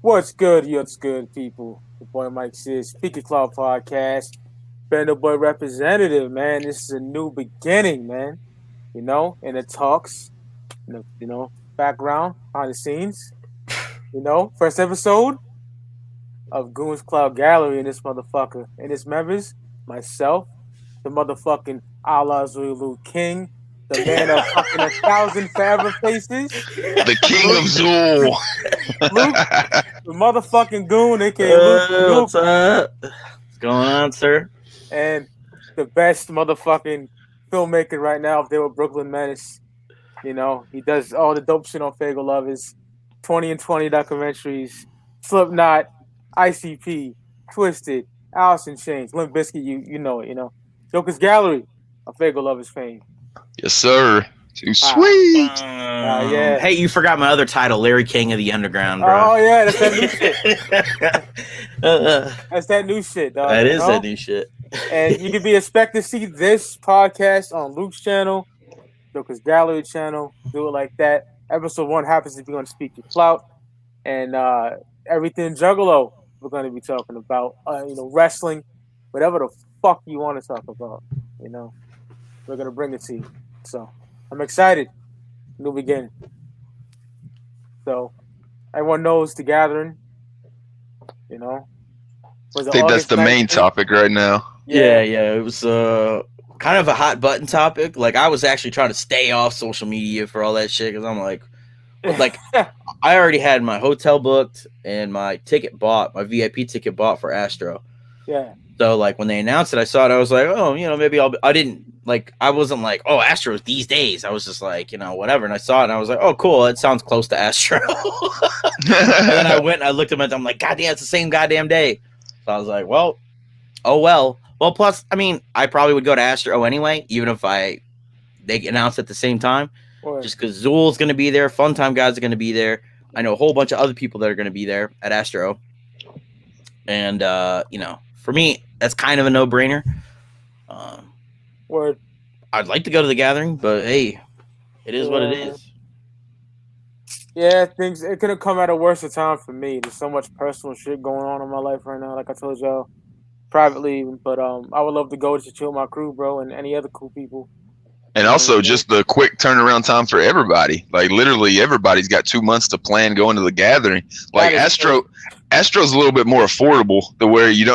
What's good? What's good, people? The boy Mike Sears, Speaking Clout Podcast. Been the boy representative, man. This is a new beginning, man. In the talks, background, behind the scenes. First episode of Goons Clout Gallery in this motherfucker. And its members, myself, the motherfucking Allah Zulu King, the man of fucking 1,000 forever faces. The King of Zool. Luke, the motherfucking Goon, aka Luke. What's up? What's going on, sir? And the best motherfucking filmmaker right now up there with Brooklyn Menace. He does all the dope shit on Fagel Lovers, 20 and 20 documentaries, Slipknot, ICP, Twisted, Alice in Chains, Limp Bizkit, you know it, Jokerz Gallery of Fagel Lovers fame. Yes, sir. Too sweet. Yeah. Hey, you forgot my other title, Larry King of the Underground, bro. Oh, yeah, that's that new shit. That's that new shit, dog. That is that new shit. And you can be expected to see this podcast on Luke's channel, Jokerz Gallery channel. Do it like that. Episode 1 happens to be on Speak Your Clout. And everything Juggalo we're going to be talking about. Wrestling, whatever the fuck you want to talk about. We're going to bring it to you. So, I'm excited. New beginning. So, everyone knows the gathering. I think that's the main topic right now. Yeah. It was kind of a hot button topic. Like, I was actually trying to stay off social media for all that shit because I'm like, I already had my hotel booked and my ticket bought, my VIP ticket bought for Astro. Yeah. So, like, when they announced it, I saw it. I was like, oh, maybe I wasn't like, oh, Astro's these days. I was just like, whatever. And I saw it and I was like, oh, cool. It sounds close to Astro. And then I went and I looked at it. I'm like, goddamn, it's the same goddamn day. So I was like, well. Well, plus, I probably would go to Astro anyway, even if they announced at the same time. Just because Zool's going to be there. Funtime guys are going to be there. I know a whole bunch of other people that are going to be there at Astro. And, for me, that's kind of a no-brainer. Word. I'd like to go to the gathering, but hey, it is what it is. Yeah, it could have come at a worse time for me. There's so much personal shit going on in my life right now, like I told y'all privately. But I would love to go to chill with my crew, bro, and any other cool people. And also just the quick turnaround time for everybody. Like literally everybody's got 2 months to plan going to the gathering. Like Astro's a little bit more affordable to where you're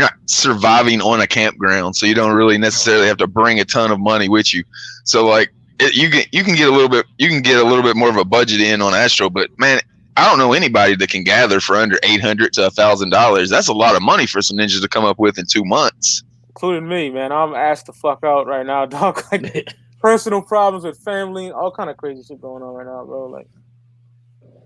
not surviving on a campground, so you don't really necessarily have to bring a ton of money with you. So like you can get a little bit more of a budget in on Astro, but man, I don't know anybody that can gather for under $800 to $1,000. That's a lot of money for some ninjas to come up with in 2 months. Including me, man. I'm asked the fuck out right now, dog. Like personal problems with family, all kind of crazy shit going on right now, bro. Like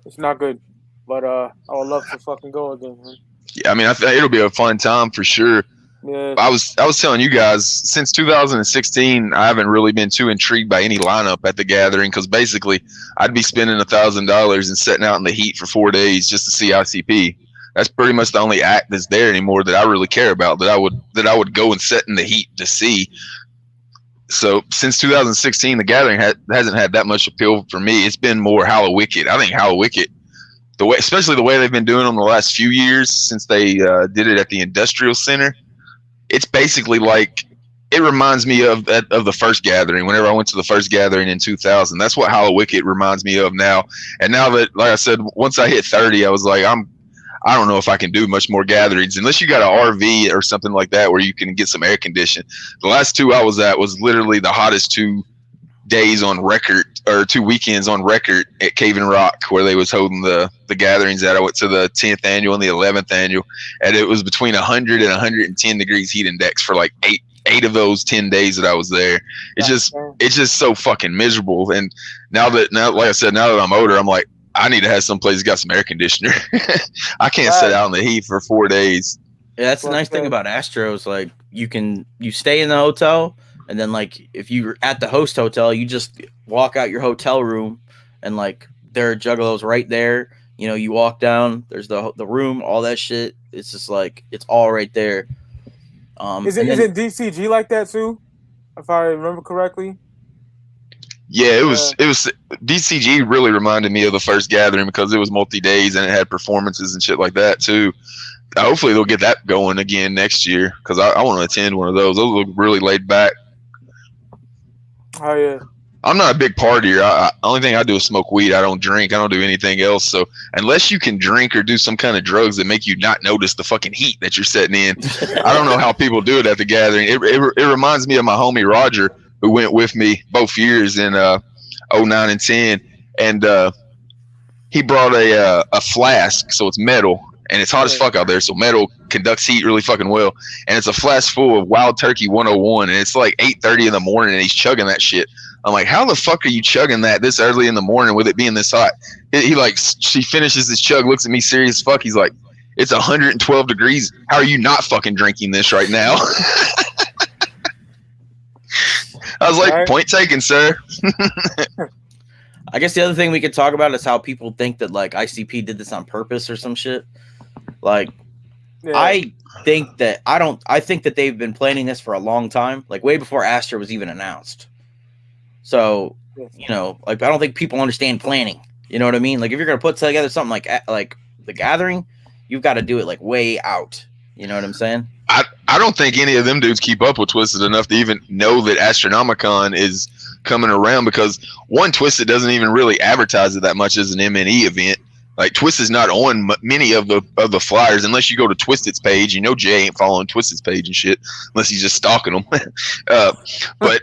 it's not good. But I would love to fucking go again, man. Yeah, I think it'll be a fun time for sure. Yeah. I was telling you guys, since 2016, I haven't really been too intrigued by any lineup at the gathering because basically I'd be spending $1,000 and sitting out in the heat for 4 days just to see ICP. That's pretty much the only act that's there anymore that I really care about, that I would go and sit in the heat to see. So since 2016, the gathering hasn't had that much appeal for me. It's been more Hallowicked. I think Hallowicked, especially the way they've been doing them the last few years since they did it at the Industrial Center, it's basically like, it reminds me of the first gathering. Whenever I went to the first gathering in 2000, that's what Hallowicked reminds me of now. And now that, like I said, once I hit 30, I was like, I don't know if I can do much more gatherings unless you got an RV or something like that where you can get some air conditioning. The last 2 I was at was literally the hottest 2 days on record, or 2 weekends on record at Cave and Rock, where they was holding the gatherings at. I went to the 10th annual and the 11th annual, and it was between 100 and 110 degrees heat index for like eight of those 10 days that I was there. It's just so fucking miserable. And now, like I said, now that I'm older, I'm like, I need to have someplace that's got some air conditioner. I can't sit out in the heat for 4 days. Yeah, that's the nice thing about Astros. Like you stay in the hotel, and then like if you're at the host hotel, you just walk out your hotel room, and like there are juggalos right there. You walk down, there's the room, all that shit. It's just like it's all right there. Is it DCG like that too? If I remember correctly. Yeah, it was DCG really reminded me of the first gathering because it was multi-days and it had performances and shit like that too. Hopefully they'll get that going again next year because I want to attend one of those. Those look really laid back. Oh yeah. I'm not a big partier. Only thing I do is smoke weed. I don't drink. I don't do anything else. So unless you can drink or do some kind of drugs that make you not notice the fucking heat that you're setting in, I don't know how people do it at the gathering. It reminds me of my homie Roger, who went with me both years in 09 and 10, and he brought a flask, so it's metal, and it's hot as fuck out there, so metal conducts heat really fucking well, and it's a flask full of Wild Turkey 101, and it's like 8:30 in the morning, and he's chugging that shit. I'm like, how the fuck are you chugging that this early in the morning with it being this hot? She finishes this chug, looks at me serious as fuck. He's like, it's 112 degrees. How are you not fucking drinking this right now? I was like, point taken, sir. I guess the other thing we could talk about is how people think that like ICP did this on purpose or some shit. Like, yeah. I think that they've been planning this for a long time, like way before Astro was even announced. So, you know, like I don't think people understand planning. You know what I mean? Like if you're gonna put together something like the gathering, you've got to do it like way out. You know what I'm saying? I don't think any of them dudes keep up with Twisted enough to even know that Astronomicon is coming around because one, Twisted doesn't even really advertise it that much as an MNE event. Like Twisted's not on many of the flyers unless you go to Twisted's page. You know Jay ain't following Twisted's page and shit unless he's just stalking them. But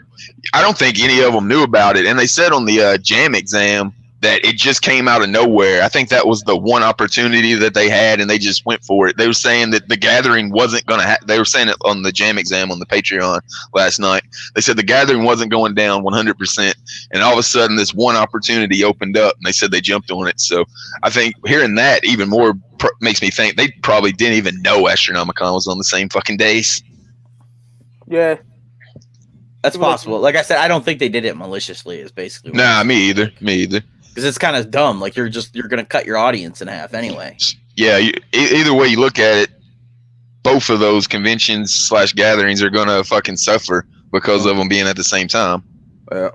I don't think any of them knew about it. And they said on the jam exam that it just came out of nowhere. I think that was the one opportunity that they had, and they just went for it. They were saying that the gathering wasn't going to they were saying it on the jam exam on the Patreon last night. They said the gathering wasn't going down 100%, and all of a sudden this one opportunity opened up, and they said they jumped on it. So I think hearing that even more makes me think they probably didn't even know Astronomicon was on the same fucking days. Yeah. That's possible. Like I said, I don't think they did it maliciously is basically what Nah, me either. Because it's kind of dumb. Like you're gonna cut your audience in half anyway. Yeah, either way you look at it, both of those conventions / gatherings are gonna fucking suffer because of them being at the same time. Yeah.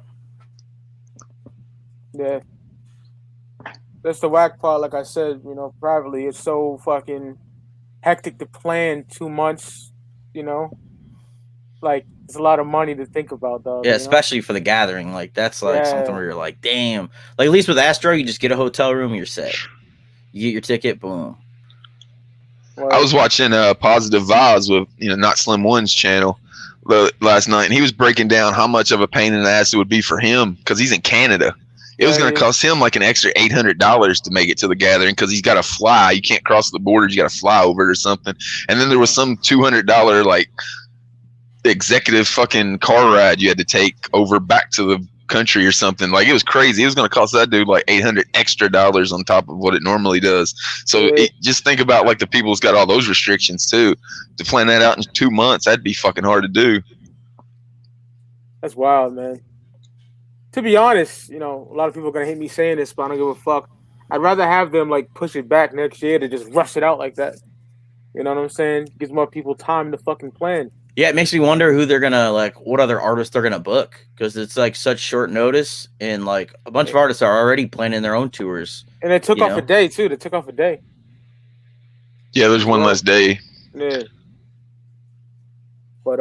That's the whack part. Like I said, you know, privately, it's so fucking hectic to plan 2 months. You know, like it's a lot of money to think about, though. Yeah, especially for the gathering. Like that's like something where you're like, damn. Like at least with Astro, you just get a hotel room, you're set. You get your ticket, boom. I was watching Positive Vibes with Not Slim One's channel last night, and he was breaking down how much of a pain in the ass it would be for him because he's in Canada. It was going to cost him like an extra $800 to make it to the gathering because he's got to fly. You can't cross the borders. You got to fly over it or something. And then there was some $200 like executive fucking car ride you had to take over back to the country or something. Like it was crazy. It was going to cost that dude like $800 extra on top of what it normally does. So just think about like the people who's got all those restrictions too. To plan that out in 2 months, that'd be fucking hard to do. That's wild, man. To be honest, a lot of people are gonna hate me saying this, but I don't give a fuck. I'd rather have them like push it back next year to just rush it out like that. You know what I'm saying? Gives more people time to fucking plan. Yeah, it makes me wonder who they're gonna what other artists they're gonna book because it's like such short notice, and like a bunch of artists are already planning their own tours. And they took off a day too. They took off a day. Yeah, there's one less day. Yeah. But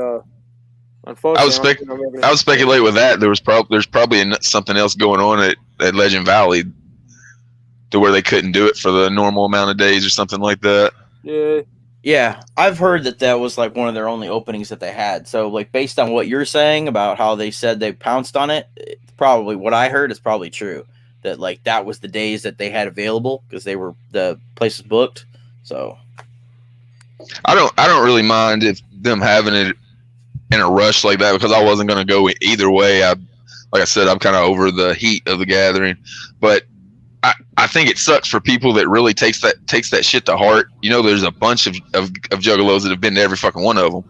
unfortunately, I would speculate with that. There's probably something else going on at Legend Valley to where they couldn't do it for the normal amount of days or something like that. Yeah. Yeah, I've heard that was like one of their only openings that they had. So like based on what you're saying about how they said they pounced on it, probably what I heard is probably true. That like that was the days that they had available because the place was booked. So I don't really mind if them having it in a rush like that because I wasn't going to go either way. Like I said, I'm kind of over the heat of the gathering, but I think it sucks for people that really takes that shit to heart. There's a bunch of juggalos that have been to every fucking one of them,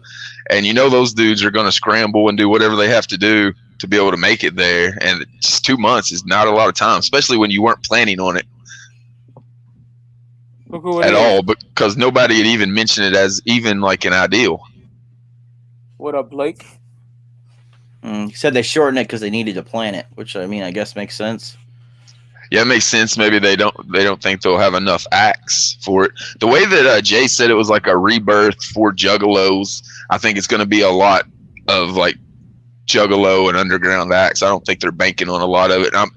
and those dudes are going to scramble and do whatever they have to do to be able to make it there. And just 2 months is not a lot of time, especially when you weren't planning on it at all, because nobody had even mentioned it as even like an ideal. What up, Blake? He said they shortened it because they needed to plan it, which I mean, I guess makes sense. Yeah, it makes sense. Maybe they don't think they'll have enough acts for it. The way that Jay said it was like a rebirth for Juggalos, I think it's going to be a lot of like Juggalo and underground acts. I don't think they're banking on a lot of it. I'm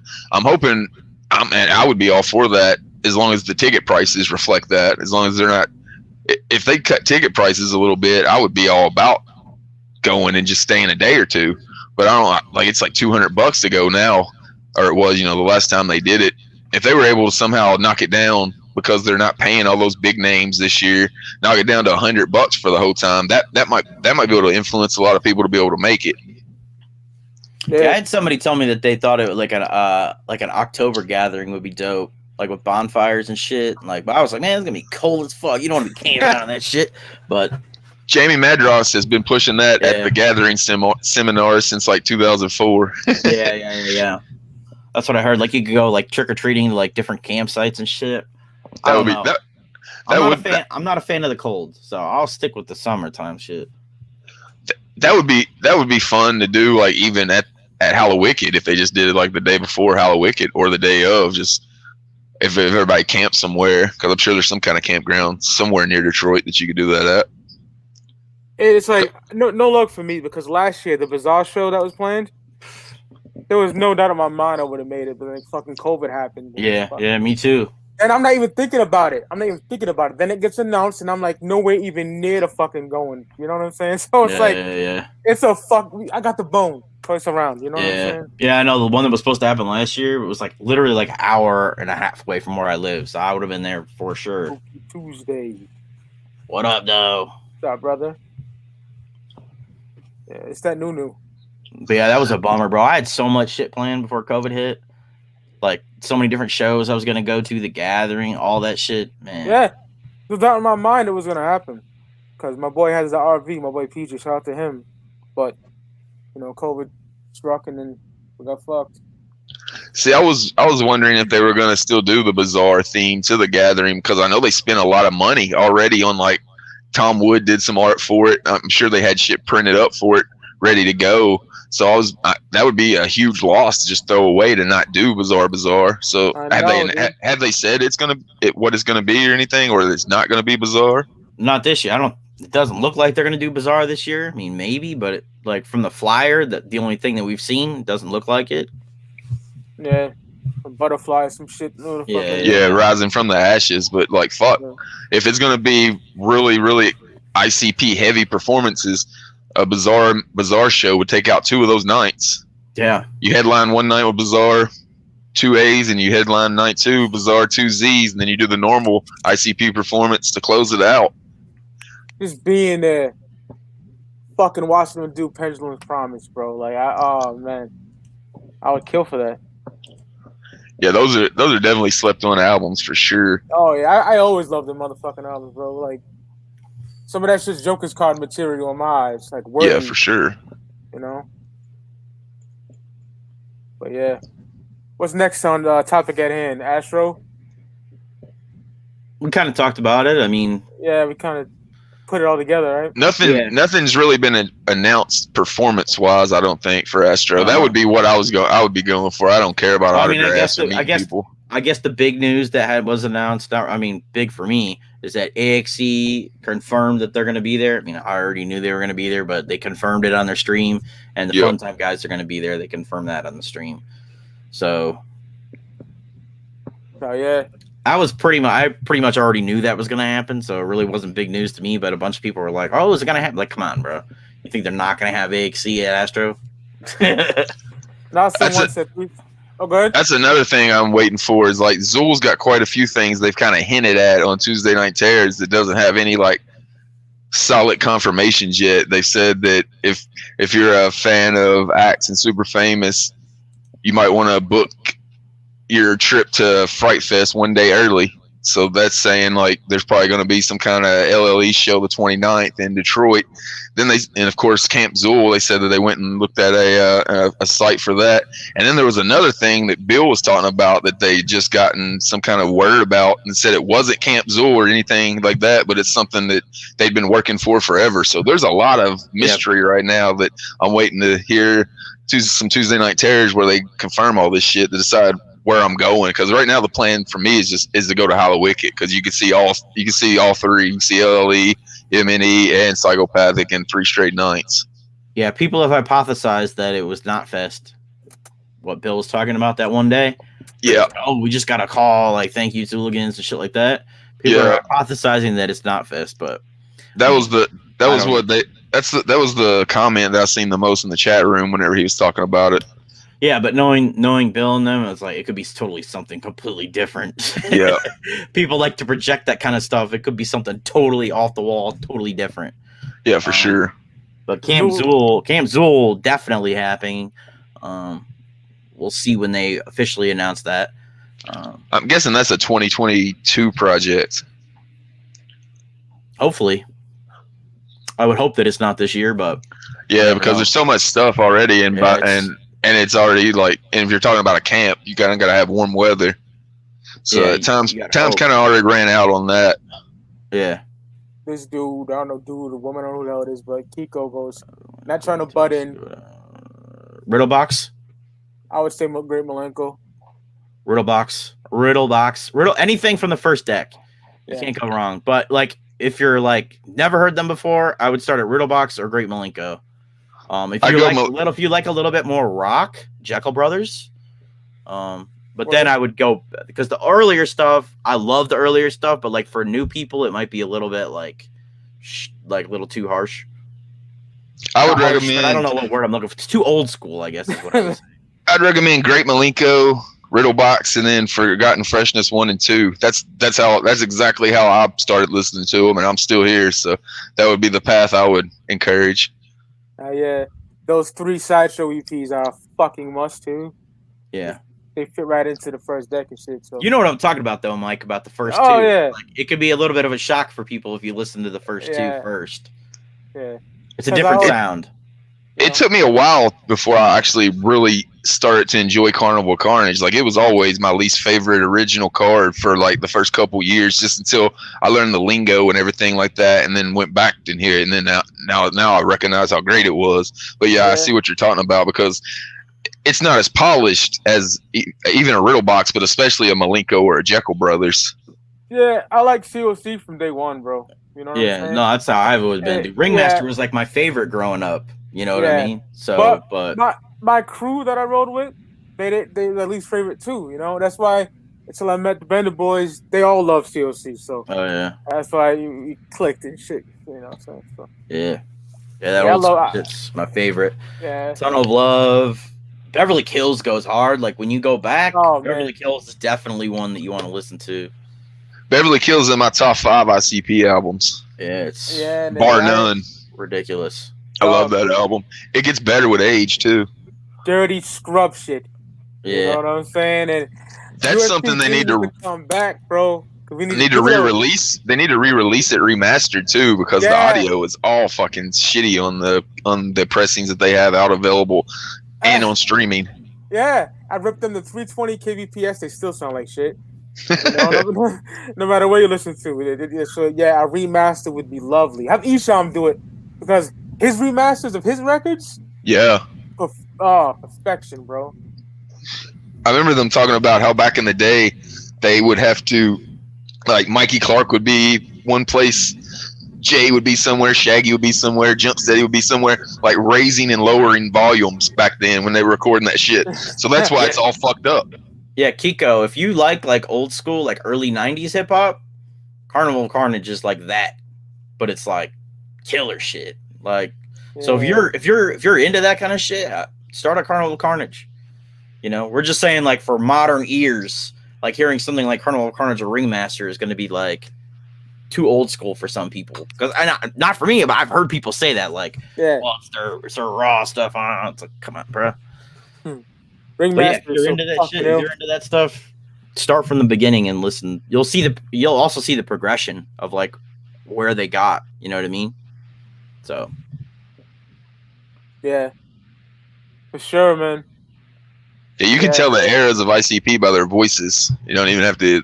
hoping, and I would be all for that as long as the ticket prices reflect that. As long as they're not, if they cut ticket prices a little bit, I would be all about going and just staying a day or two. But I don't like, it's like $200 to go now, or it was, the last time they did it. If they were able to somehow knock it down because they're not paying all those big names this year, knock it down to $100 for the whole time, that might be able to influence a lot of people to be able to make it. Yeah, I had somebody tell me that they thought it was like an October gathering would be dope, like with bonfires and shit. But I was like, man, it's gonna be cold as fuck. You don't want to be camping out on that shit. But Jamie Madross has been pushing that at the gathering seminars since like 2004. Yeah. That's what I heard. Like you could go like trick or treating to like different campsites and shit. I'm not a fan of the cold, so I'll stick with the summertime shit. That would be fun to do, like even at Hallowicked, if they just did it like the day before Hallowicked or the day of, just if everybody camps somewhere, because I'm sure there's some kind of campground somewhere near Detroit that you could do that at. It's like no luck for me, because last year the Bazaar show that was planned, there was no doubt in my mind I would have made it, but then fucking COVID happened. Yeah, me too. And I'm not even thinking about it. Then it gets announced, and I'm like, no way even near the fucking going. You know what I'm saying? So it's it's a fuck. I got the bone twice around. You know what I'm saying? Yeah, I know. The one that was supposed to happen last year, it was like literally like an hour and a half away from where I live, so I would have been there for sure. Tuesday. What up, though? What's up, brother? Yeah, it's that new. But yeah, that was a bummer, bro. I had so much shit planned before COVID hit. Like so many different shows I was gonna go to, the gathering, all that shit, man. Yeah, it was out in my mind it was gonna happen, because my boy has the RV, my boy PJ. Shout out to him, but COVID struck and then we got fucked. See, I was wondering if they were gonna still do the Bazaar theme to the gathering, because I know they spent a lot of money already on, like, Tom Wood did some art for it. I'm sure they had shit printed up for it, ready to go. So that would be a huge loss to just throw away to not do Bazaar. So have they said what it's gonna be or anything, or it's not gonna be Bazaar? Not this year. It doesn't look like they're gonna do Bazaar this year. I mean, maybe, but like from the flyer, the only thing that we've seen doesn't look like it. Yeah, a butterfly, some shit. Yeah, rising from the ashes. But like, fuck, if it's gonna be really, really ICP heavy performances, a Bazaar show would take out 2 of those nights. Yeah. You headline one night with Bazaar 2As, and you headline night 2, Bazaar 2Zs, and then you do the normal ICP performance to close it out. Just being there, fucking watching them do Pendulum's Promise, bro. Like, oh man, I would kill for that. Yeah, those are definitely slept on albums for sure. Oh yeah, I always love them motherfucking albums, bro. Like, some of that's just Joker's card material in my eyes. Like, yeah, for sure. But yeah. What's next on the topic at hand? Astro? We kind of talked about it. I mean... Yeah, we kind of put it all together, right? Nothing's really been announced performance-wise, I don't think, for Astro. That would be what I would be going for. I don't care about autographs or meeting people. I guess the big news that was announced, big for me, is that AXE confirmed that they're going to be there. I mean, I already knew they were going to be there, but they confirmed it on their stream, and the Fun Time guys are going to be there. They confirmed that on the stream. So, yeah. I pretty much already knew that was going to happen, so it really wasn't big news to me, but a bunch of people were like, oh, is it going to happen? Like, come on, bro. You think they're not going to have AXE at Astro? Now someone said... Oh, good. That's another thing I'm waiting for, is like Zool's got quite a few things they've kind of hinted at on Tuesday Night Terrors that doesn't have any like solid confirmations yet. They said that if you're a fan of acts and Super Famous, you might want to book your trip to Fright Fest one day early. So that's saying like there's probably going to be some kind of LLE show the 29th in Detroit. Then and of course Camp Zool, they said that they went and looked at a site for that. And then there was another thing that Bill was talking about that they just gotten some kind of word about and said it wasn't Camp Zool or anything like that, but it's something that they'd been working for forever. So there's a lot of mystery right now that I'm waiting to hear some Tuesday Night Terrors where they confirm all this shit to decide where I'm going, because right now the plan for me is to go to Hallowicked, because you can see all three. You can see LLE, MNE, and Psychopathic in 3 straight nights. Yeah, people have hypothesized that it was not Fest. What Bill was talking about that one day. Yeah. Oh, we just got a call, like thank you to hooligans and shit like that. People are hypothesizing that it's not Fest, but that was the comment that I seen the most in the chat room whenever he was talking about it. Yeah, but knowing Bill and them, it's like it could be totally something completely different. Yeah. People like to project that kind of stuff. It could be something totally off the wall, totally different. Yeah, for sure. But Camp Zool definitely happening. We'll see when they officially announce that. I'm guessing that's a 2022 project. Hopefully. I would hope that it's not this year, but yeah, because there's so much stuff already, and it's already like, and if you're talking about a camp, you gotta have warm weather. So time's kind of already ran out on that. Yeah. This dude, I don't know, the woman, I don't know who the hell it is, but Kiko goes, not trying to butt in. Riddlebox? I would say Great Malenko. Riddle, anything from the first deck. You can't go wrong. But like, if you're like never heard them before, I would start at Riddlebox or Great Malenko. If you like a little bit more rock, Jekyll Brothers. But then I would go, because the earlier stuff, I love the earlier stuff, but like for new people, it might be a little bit like a little too harsh. I would recommend. I don't know what word I'm looking for. It's too old school, I guess. Is what I would say. I'd recommend Great Malenko, Riddlebox, and then Forgotten Freshness 1 and 2. That's exactly how I started listening to them, and I'm still here. So that would be the path I would encourage. Yeah, those 3 sideshow EPs are a fucking must too. Yeah, they fit right into the first deck and shit. So you know what I'm talking about, though, Mike, about the first 2. Yeah, like, it could be a little bit of a shock for people if you listen to the first 2 first. Yeah, it's a different sound. It took me a while before I actually really started to enjoy Carnival Carnage. Like, it was always my least favorite original card for like the first couple years, just until I learned the lingo and everything like that, and then went back and hear it, and then now I recognize how great it was. But yeah, I see what you're talking about, because it's not as polished as even a Riddlebox, but especially a Malenko or a Jekyll Brothers. Yeah, I like COC from day one, bro. You know what I'm saying? No, that's how I've always been. Ringmaster was like my favorite growing up. You know what I mean? So, but my crew that I rode with, they at least favorite too. You know, that's why until I met the Bender Boys, they all love COC. So that's why you clicked and shit. You know what I'm saying? So. Yeah, it's my favorite. Yeah, Son of Love. Beverly Kills goes hard. Like when you go back, Beverly Kills is definitely one that you want to listen to. Beverly Kills in my top 5 ICP albums. Yeah, it's bar none. Ridiculous. I love that album. It gets better with age too. Dirty scrub shit. Yeah, you know what I'm saying? And that's something they need to come back, bro. They need to re-release. They need to re-release it remastered too, because the audio is all fucking shitty on the pressings that they have out available and on streaming. Yeah, I ripped them to 320 kbps. They still sound like shit. You know, no matter what you listen to it. So yeah, a remaster would be lovely. Have Isham do it, because his remasters of his records. Yeah. Perfection, bro. I remember them talking about how back in the day they would have to, like, Mikey Clark would be one place, Jay would be somewhere, Shaggy would be somewhere, Jump Steady would be somewhere, like raising and lowering volumes back then when they were recording that shit. So that's why it's all fucked up. Yeah, Kiko, if you like old school, like early 90s hip hop, Carnival Carnage is like that, but it's like killer shit. Like, so if you're into that kind of shit, start a Carnival Carnage. You know, we're just saying, like, for modern ears, like hearing something like Carnival Carnage or Ringmaster is going to be like too old school for some people. Because not for me, but I've heard people say that, like, well, it's their raw stuff. It's like, come on, bro. Ringmaster, you're into that shit. You're into that stuff. start from the beginning and listen. You'll also see the progression of like where they got. You know what I mean? So Yeah, for sure, man. Yeah, you can tell the eras of ICP by their voices. You don't even have to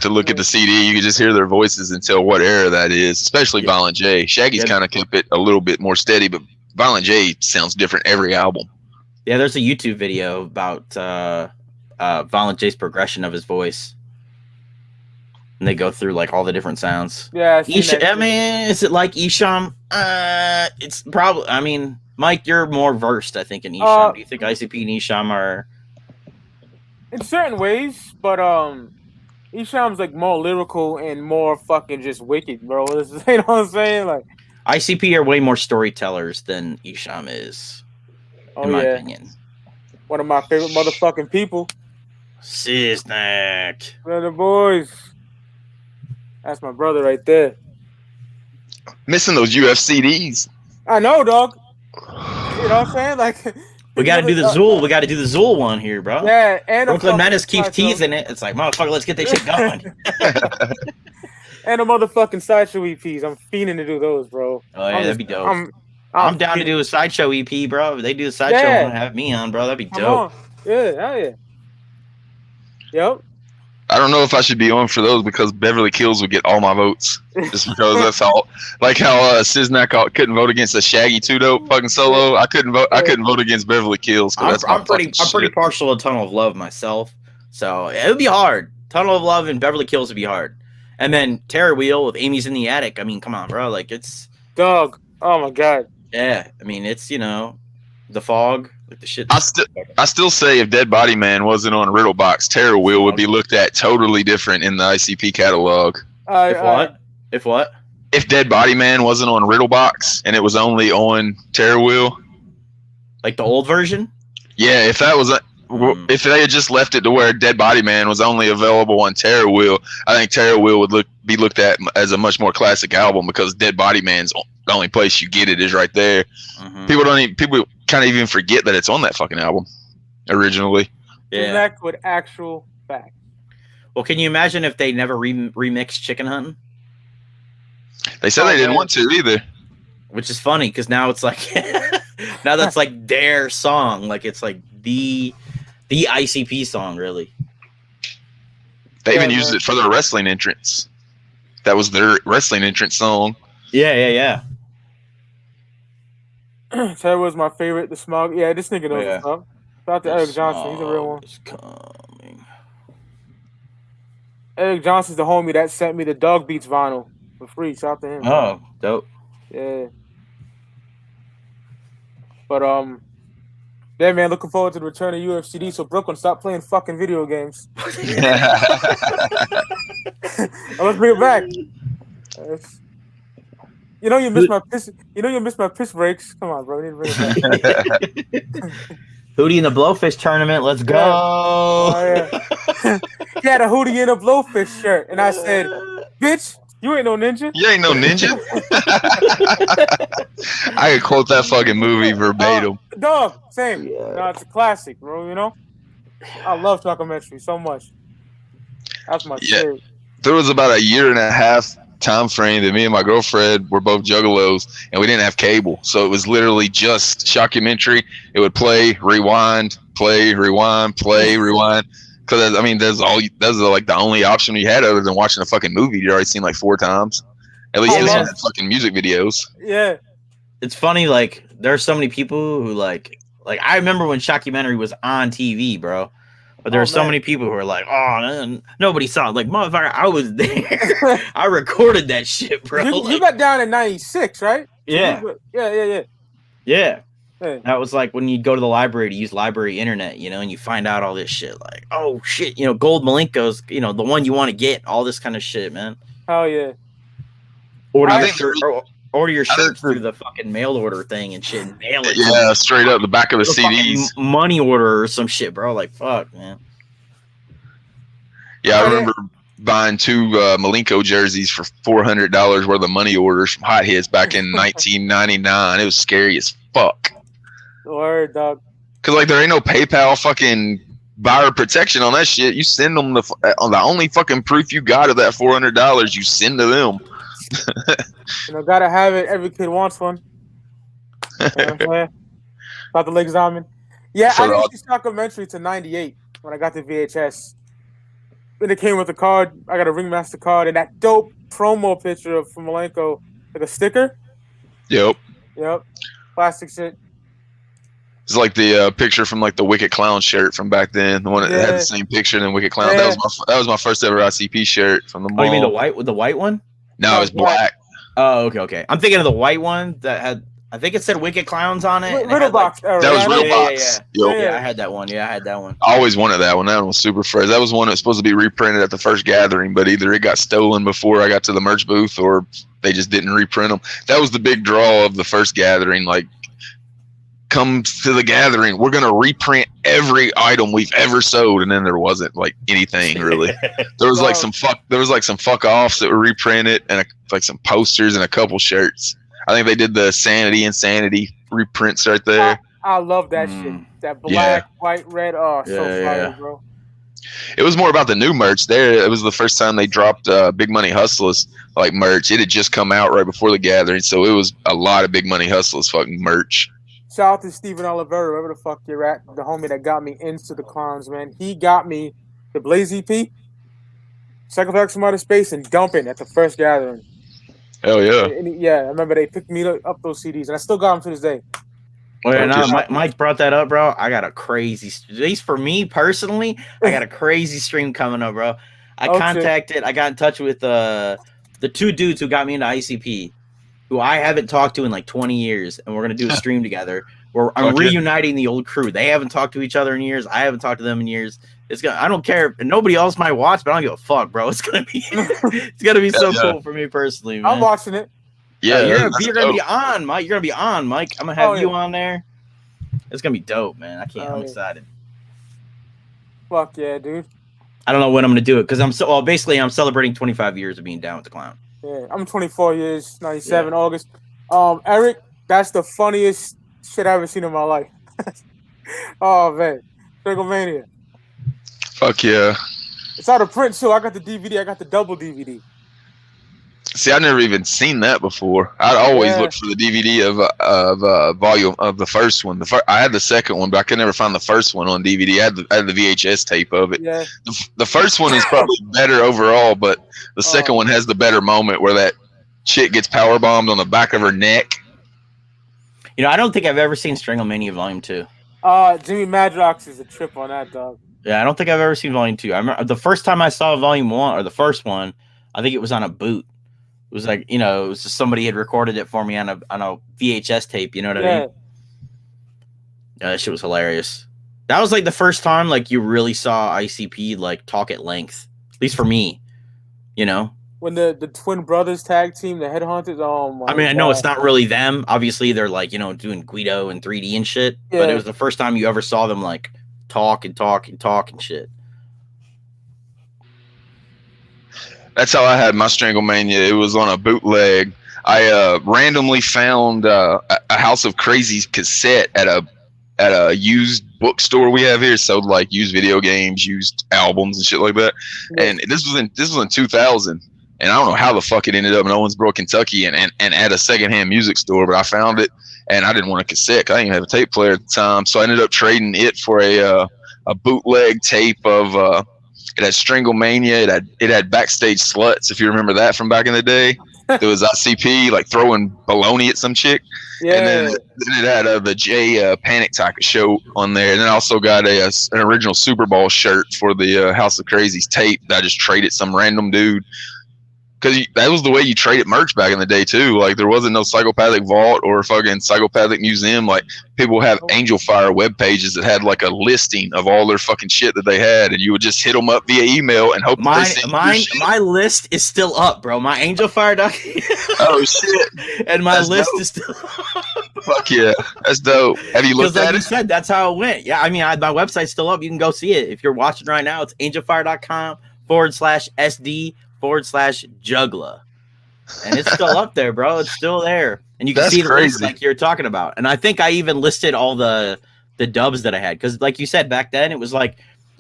look at the CD. You can just hear their voices and tell what era that is, especially Violent J. Shaggy's kind of kept it a little bit more steady, but Violent J sounds different every album. Yeah, there's a YouTube video about Violent J's progression of his voice. And they go through like all the different sounds. Yeah, I mean, is it like Isham? It's probably. I mean, Mike, you're more versed, I think, in Isham. Do you think ICP and Isham are in certain ways? But Isham's like more lyrical and more fucking just wicked, bro. You know what I'm saying? Like ICP are way more storytellers than Isham is, in my opinion. One of my favorite motherfucking people. Cisnack. Brother boys. That's my brother right there. Missing those UFCDs. I know, dog. You know what I'm saying? Like we got to do the Zool. We got to do the Zool one here, bro. Yeah, and Brooklyn Menace keeps teasing it. It's like, motherfucker, let's get this shit going. And the motherfucking sideshow EPs. I'm fiending to do those, bro. Oh yeah, that'd be dope. I'm down to do a sideshow EP, bro. If they do a sideshow, have me on, bro. That'd be dope. Yeah, hell yeah. Yep. I don't know if I should be on for those because Beverly Kills would get all my votes. Just because that's how, like how Cisnack couldn't vote against a Shaggy 2 Dope fucking solo. I couldn't vote. I couldn't vote against Beverly Kills. I'm pretty partial to Tunnel of Love myself, so it would be hard. Tunnel of Love and Beverly Kills would be hard, and then Terror Wheel with Amy's in the Attic. I mean, come on, bro. Like it's dog. Oh my god. Yeah, I mean it's The Fog. Like the shit. I still say if Dead Body Man wasn't on Riddlebox, Terror Wheel would be looked at totally different in the ICP catalog. If what? If Dead Body Man wasn't on Riddlebox and it was only on Terror Wheel, like the old version. Yeah, if that was if they had just left it to where Dead Body Man was only available on Terror Wheel, I think Terror Wheel would be looked at as a much more classic album because Dead Body Man's the only place you get it is right there. Mm-hmm. People kind of even forget that it's on that fucking album originally. Yeah, that with actual facts. Well, can you imagine if they never remixed Chicken Hunting? They said they didn't want to either, which is funny because now it's like now that's like their song, like it's like the ICP song, really. They even used it for their wrestling entrance. That was their wrestling entrance song. Yeah. That was my favorite. The Smog. Yeah, this nigga knows what's up. Shout out to Eric Johnson. He's a real one. Coming. Eric Johnson's the homie that sent me the Dog Beats vinyl for free. Shout out to him. Oh, dope. Yeah. But yeah, man, looking forward to the return of UFCD. So Brooklyn, stop playing fucking video games. Let's bring it back. You know you missed my piss. You know you missed my piss breaks. Come on, bro. We need to bring it back. Hootie in the Blowfish tournament. Let's go. Oh, yeah. He had a Hootie in a Blowfish shirt, and I said, "Bitch, you ain't no ninja. You ain't no ninja." I could quote that fucking movie verbatim. Dog, same. Yeah. No, it's a classic, bro. You know, I love documentary so much. That's my shit. There was about a year and a half time frame that me and my girlfriend were both juggalos and we didn't have cable, so it was literally just Shockumentary. It would play, rewind, play, rewind, play, rewind, because I mean that's like the only option we had other than watching a fucking movie you'd already seen like 4 times, at least listening to fucking music videos. Yeah, it's funny, like there are so many people who like I remember when Shockumentary was on TV, bro. But there are so many people who are like, "Oh, man, nobody saw it." Like, motherfucker, I was there. I recorded that shit, bro. You got down in '96, right? Yeah. Yeah. That was like when you go to the library to use library internet, and you find out all this shit. Like, oh shit, Gold Malenko's, the one you want to get, all this kind of shit, man. Oh yeah. Order your shirts through the fucking mail order thing and shit. And mail it. Yeah, straight up the back of the CDs. Money order or some shit, bro. Like, fuck, man. Yeah, I remember buying 2 Malenko jerseys for $400 worth of money orders from Hot Hits back in 1999. It was scary as fuck. Word, dog. Because, like, there ain't no PayPal fucking buyer protection on that shit. You send them the only fucking proof you got of that $400. You send to them. Gotta have it. Every kid wants one. You know what I'm saying? About the Lake Diamond. Yeah, I didn't see Documentary to '98 when I got the VHS. Then it came with a card. I got a Ringmaster card and that dope promo picture of Malenko, like a sticker. Yep. Plastic shit. It's like the picture from like the Wicked Clown shirt from back then. The one that had the same picture than Wicked Clown. Yeah. That was my first ever ICP shirt from the mall. Oh, you mean the white one? No, it was black. Oh, okay. I'm thinking of the white one that had, I think it said Wicked Clowns on it. Riddle Box era. That was Riddle Box. Yeah, I had that one. I always wanted that one. That one was super fresh. That was one that was supposed to be reprinted at the first gathering, but either it got stolen before I got to the merch booth or they just didn't reprint them. That was the big draw of the first gathering. Like, come to the gathering, we're gonna reprint every item we've ever sold, and then there wasn't like anything really. There was like some fuck offs that were reprinted, and like some posters and a couple shirts. I think they did the Insanity reprints right there. I love that shit. That black, white, red. Oh, so fire, bro. It was more about the new merch there. It was the first time they dropped Big Money Hustlers like merch. It had just come out right before the gathering, so it was a lot of Big Money Hustlers fucking merch. Shout out to Steven Oliveira, wherever the fuck you're at, the homie that got me into the clowns, man. He got me the Blaze EP, Psychopathics from Outer Space, and Dumping at the first gathering. Hell yeah. I remember they picked me up those CDs, and I still got them to this day. Well, yeah, Mike brought that up, bro. I got a crazy, at least for me personally, I got a crazy stream coming up, bro. I got in touch with the two dudes who got me into ICP, who I haven't talked to in like 20 years, and we're going to do a stream together where I'm reuniting the old crew. They haven't talked to each other in years. I haven't talked to them in years. I don't care if nobody else might watch, but I don't give a fuck, bro. It's going to be so cool for me personally, man. I'm watching it. Yeah, you're going to be on, Mike. You're going to be on, Mike. I'm going to have you on there. It's going to be dope, man. I'm excited. Fuck yeah, dude. I don't know when I'm going to do it because I'm celebrating 25 years of being down with the clown. Yeah, I'm 24 years, 97 August. Eric, that's the funniest shit I've ever seen in my life. Oh man, Trigglemania. Fuck yeah. It's out of print too. I got the DVD. I got the double DVD. See, I never even seen that before. I'd always look for the DVD of volume of the first one. I had the second one, but I could never find the first one on DVD. I had the VHS tape of it. Yeah. The first one is probably better overall, but the second one has the better moment where that chick gets power bombed on the back of her neck. I don't think I've ever seen Stranglemania Volume 2. Jimmy Madrox is a trip on that, dog. Yeah, I don't think I've ever seen Volume 2. I remember the first time I saw Volume 1, or the first one, I think it was on a boot. It was like, it was just somebody had recorded it for me on a VHS tape. You know what I mean? Yeah, that shit was hilarious. That was like the first time like you really saw ICP like talk at length, at least for me. When the twin brothers tag team, the Headhunters. Oh my! I know it's not really them. Obviously, they're like doing Guido and 3D and shit. Yeah. But it was the first time you ever saw them like talk and shit. That's how I had my Stranglemania. It was on a bootleg. I randomly found a House of Crazies cassette at a used bookstore we have here. Sold like used video games, used albums and shit like that. Yeah. And this was in 2000. And I don't know how the fuck it ended up in Owensboro, Kentucky, and at a secondhand music store. But I found it, and I didn't want a cassette. I didn't even have a tape player at the time, so I ended up trading it for a bootleg tape of. It had Stranglemania. It had Backstage Sluts, if you remember that from back in the day. There was ICP like throwing baloney at some chick. Yeah. And then it had the J Panic Attack show on there. And then I also got an original Super Bowl shirt for the House of Crazies tape that I just traded some random dude. Because that was the way you traded merch back in the day, too. Like, there wasn't no Psychopathic Vault or fucking Psychopathic Museum. Like, people have Angel Fire web pages that had, like, a listing of all their fucking shit that they had. And you would just hit them up via email and hope my list is still up, bro. My Angel Fire Oh, shit. And my list is still up. Fuck yeah. That's dope. Have you looked at it? You said, that's how it went. Yeah, my website's still up. You can go see it. If you're watching right now, it's angelfire.com/SD/Juggalo. And it's still up there, bro. It's still there. And you can see the list like you're talking about. And I think I even listed all the dubs that I had. Because like you said, back then, it was like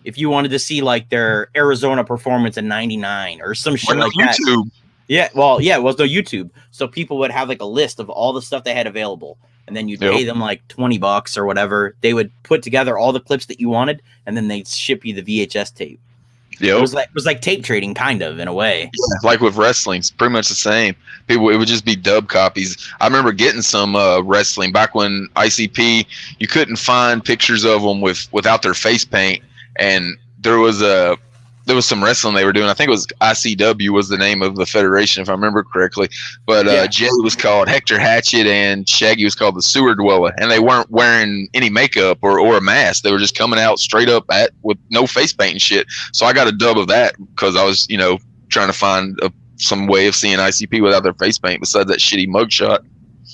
if you wanted to see like their Arizona performance in '99 or some shit like that. YouTube. Yeah, well, yeah, it was no YouTube. So people would have like a list of all the stuff they had available, and then you'd pay them like $20 or whatever. They would put together all the clips that you wanted, and then they'd ship you the VHS tape. Yeah, it was like tape trading, kind of, in a way. Yeah, like with wrestling, it's pretty much the same. It would just be dub copies. I remember getting some wrestling back when ICP, you couldn't find pictures of them without their face paint, and there was some wrestling they were doing. I think it was ICW was the name of the federation, if I remember correctly. But Jay was called Hector Hatchet, and Shaggy was called the Sewer Dweller. And they weren't wearing any makeup or a mask. They were just coming out straight up with no face paint and shit. So I got a dub of that because I was, trying to find some way of seeing ICP without their face paint besides that shitty mugshot.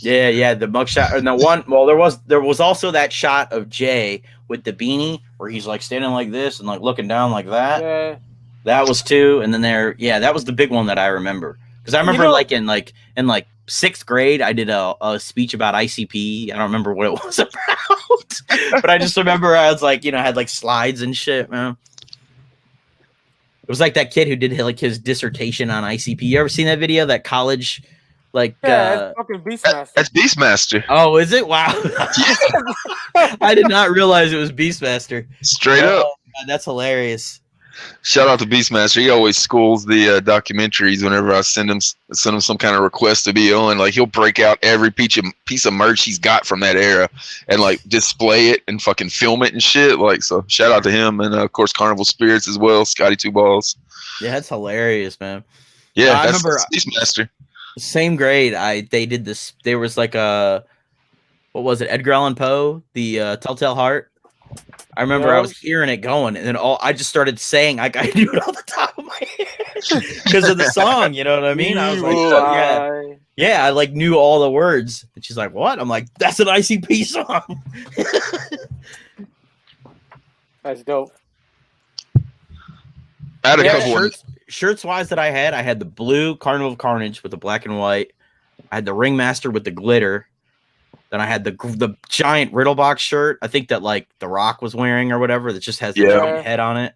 Yeah, the mugshot. And the one, well, there was also that shot of Jay with the beanie where he's like standing like this and like looking down like that. Yeah. That was two, and then that was the big one that I remember because I remember in sixth grade I did a speech about ICP. I don't remember what it was about, but I just remember I was like, had like slides and shit, man. It was like that kid who did like his dissertation on ICP. You ever seen that video? That college. That's fucking Beastmaster. That's Beastmaster. Oh, is it? Wow. I did not realize it was Beastmaster. Straight up. God, that's hilarious. Shout out to Beastmaster. He always schools the documentaries whenever I send him some kind of request to be on. Like, he'll break out every piece of merch he's got from that era and like display it and fucking film it and shit. Like, so shout out to him, and of course Carnival Spirits as well. Scotty Two Balls. Yeah, that's hilarious, man. Yeah, I remember Beastmaster. Same grade. They did this. There was like what was it? Edgar Allan Poe, the Telltale Heart. I remember I was hearing it going, and then I just started saying I knew it off the top of my head because of the song. You know what I mean? I was like, yeah, I like knew all the words. And she's like, "What?" I'm like, "That's an ICP song." That's dope. I had a couple shirts wise that I had the blue Carnival of Carnage with the black and white. I had the Ringmaster with the glitter. Then I had the giant Riddlebox shirt. I think that like The Rock was wearing or whatever. That just has the giant head on it.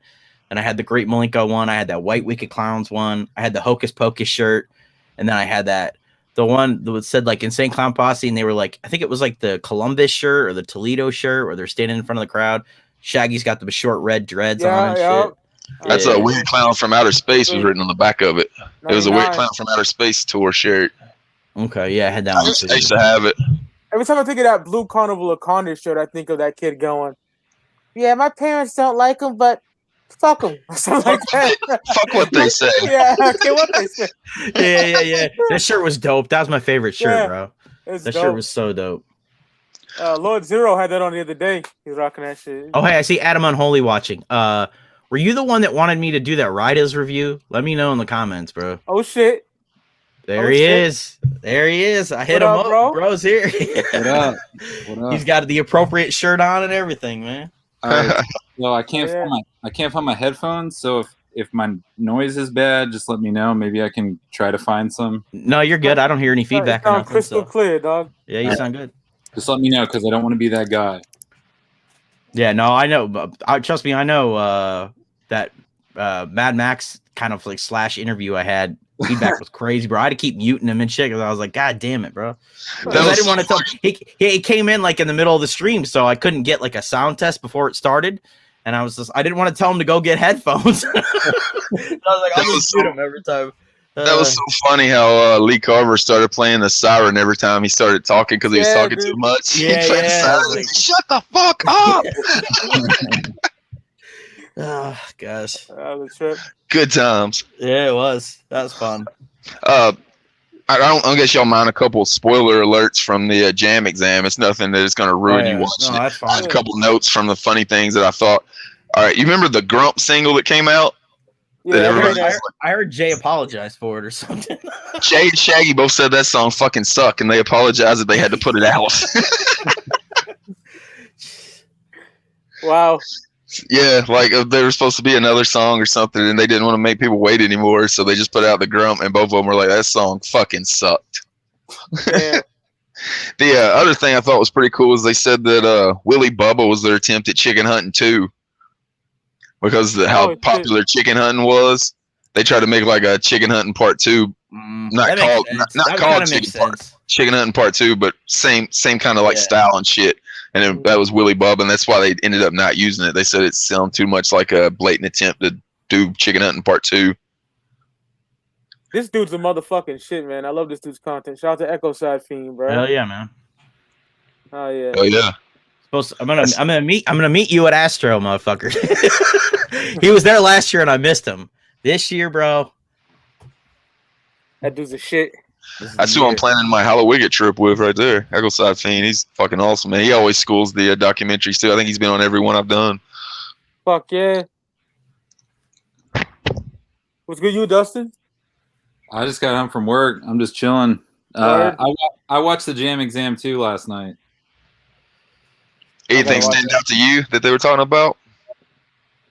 And I had the Great Malenko one. I had that White Wicked Clowns one. I had the Hocus Pocus shirt. And then I had the one that said like Insane Clown Posse. And they were like, I think it was like the Columbus shirt or the Toledo shirt where they're standing in front of the crowd. Shaggy's got the short red dreads on and shit. That's a Weird Clown from Outer Space was written on the back of it. It was a Weird Clown from Outer Space tour shirt. Okay, yeah, I had that one. I used to have it. Every time I think of that blue Carnival of Carnage shirt, I think of that kid going, "Yeah, my parents don't like him, but fuck them." Something like that. Fuck what they say. Yeah, okay, what they say. Yeah. That shirt was dope. That was my favorite shirt, bro. That shirt was so dope. Lord Zero had that on the other day. He's rocking that shit. Oh, hey, I see Adam Unholy watching. Were you the one that wanted me to do that Ridas review? Let me know in the comments, bro. Oh, shit. There he is. There he is. I hit him up. Bro? Bro's here. What up? He's got the appropriate shirt on and everything, man. No, I can't find my headphones. So if my noise is bad, just let me know. Maybe I can try to find some. No, you're good. I don't hear any feedback. You sound crystal clear, dog. Yeah, you sound good. Just let me know because I don't want to be that guy. Yeah, no, I know. Trust me, I know that Mad Max kind of like / interview I had. Feedback was crazy, bro. I had to keep muting him and shit because I was like, God damn it, bro. I didn't want to tell. He came in like in the middle of the stream, so I couldn't get like a sound test before it started. And I didn't want to tell him to go get headphones. I was like, I'll just shoot him every time. That was so funny how Lee Carver started playing the siren every time he started talking because he was talking too much. Yeah. Like, shut the fuck up. Oh gosh. Good times. Yeah, it was. That was fun. I guess y'all mind a couple of spoiler alerts from the jam exam. It's nothing that is going to ruin you watching it. That's fine. Just a couple notes from the funny things that I thought. All right, you remember the Grump single that came out? Yeah, I heard Jay apologize for it or something. Jay and Shaggy both said that song fucking sucked, and they apologized that they had to put it out. Wow. Yeah, like there was supposed to be another song or something, and they didn't want to make people wait anymore, so they just put out the Grump, and both of them were like, that song fucking sucked. Yeah. The other thing I thought was pretty cool is they said that Willie Bubba was their attempt at Chicken Hunting 2. because of how popular chicken hunting was. They tried to make like a chicken hunting part 2, not called chicken hunting part 2, but same kind of like style and shit. And that was Willie Bub, and that's why they ended up not using it. They said it sounded too much like a blatant attempt to do chicken hunting part 2. This dude's a motherfucking shit, man. I love this dude's content. Shout out to Echo Side Fiend, bro. Hell yeah, man. Oh yeah. Oh yeah. I'm gonna meet you at Astro, motherfucker. He was there last year and I missed him. This year, bro. That dude's a shit. That's who I'm planning my Hallowicket trip with right there. Echo Side Fiend. He's fucking awesome, man. He always schools the documentaries too. I think he's been on every one I've done. Fuck yeah. What's good, you, Dustin? I just got home from work. I'm just chilling. I watched the Jam Exam 2 last night. Anything stand out to you that they were talking about?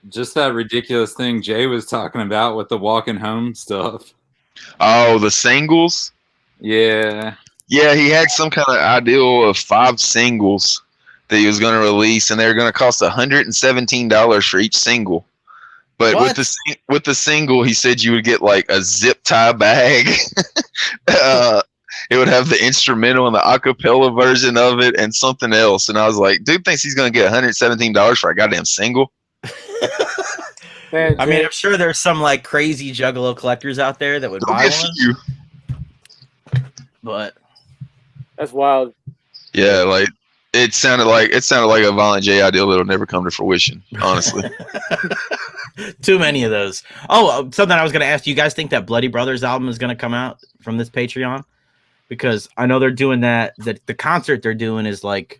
Just that ridiculous thing Jay was talking about with the walking home stuff. Oh, the singles? Yeah. Yeah, he had some kind of ideal of 5 singles that he was going to release, and they were going to cost $117 for each single. But with the single, he said you would get like a zip tie bag. It would have the instrumental and the acapella version of it and something else. And I was like, dude thinks he's going to get $117 for a goddamn single. Man, I mean, I'm sure there's some like crazy Juggalo collectors out there that would buy one. But that's wild. Yeah, like it sounded like a Violent J ideal that'll never come to fruition, honestly. Too many of those. Oh, something I was going to ask. Do you guys think that Bloody Brothers album is going to come out from this Patreon? Because I know they're doing that. The concert they're doing is like,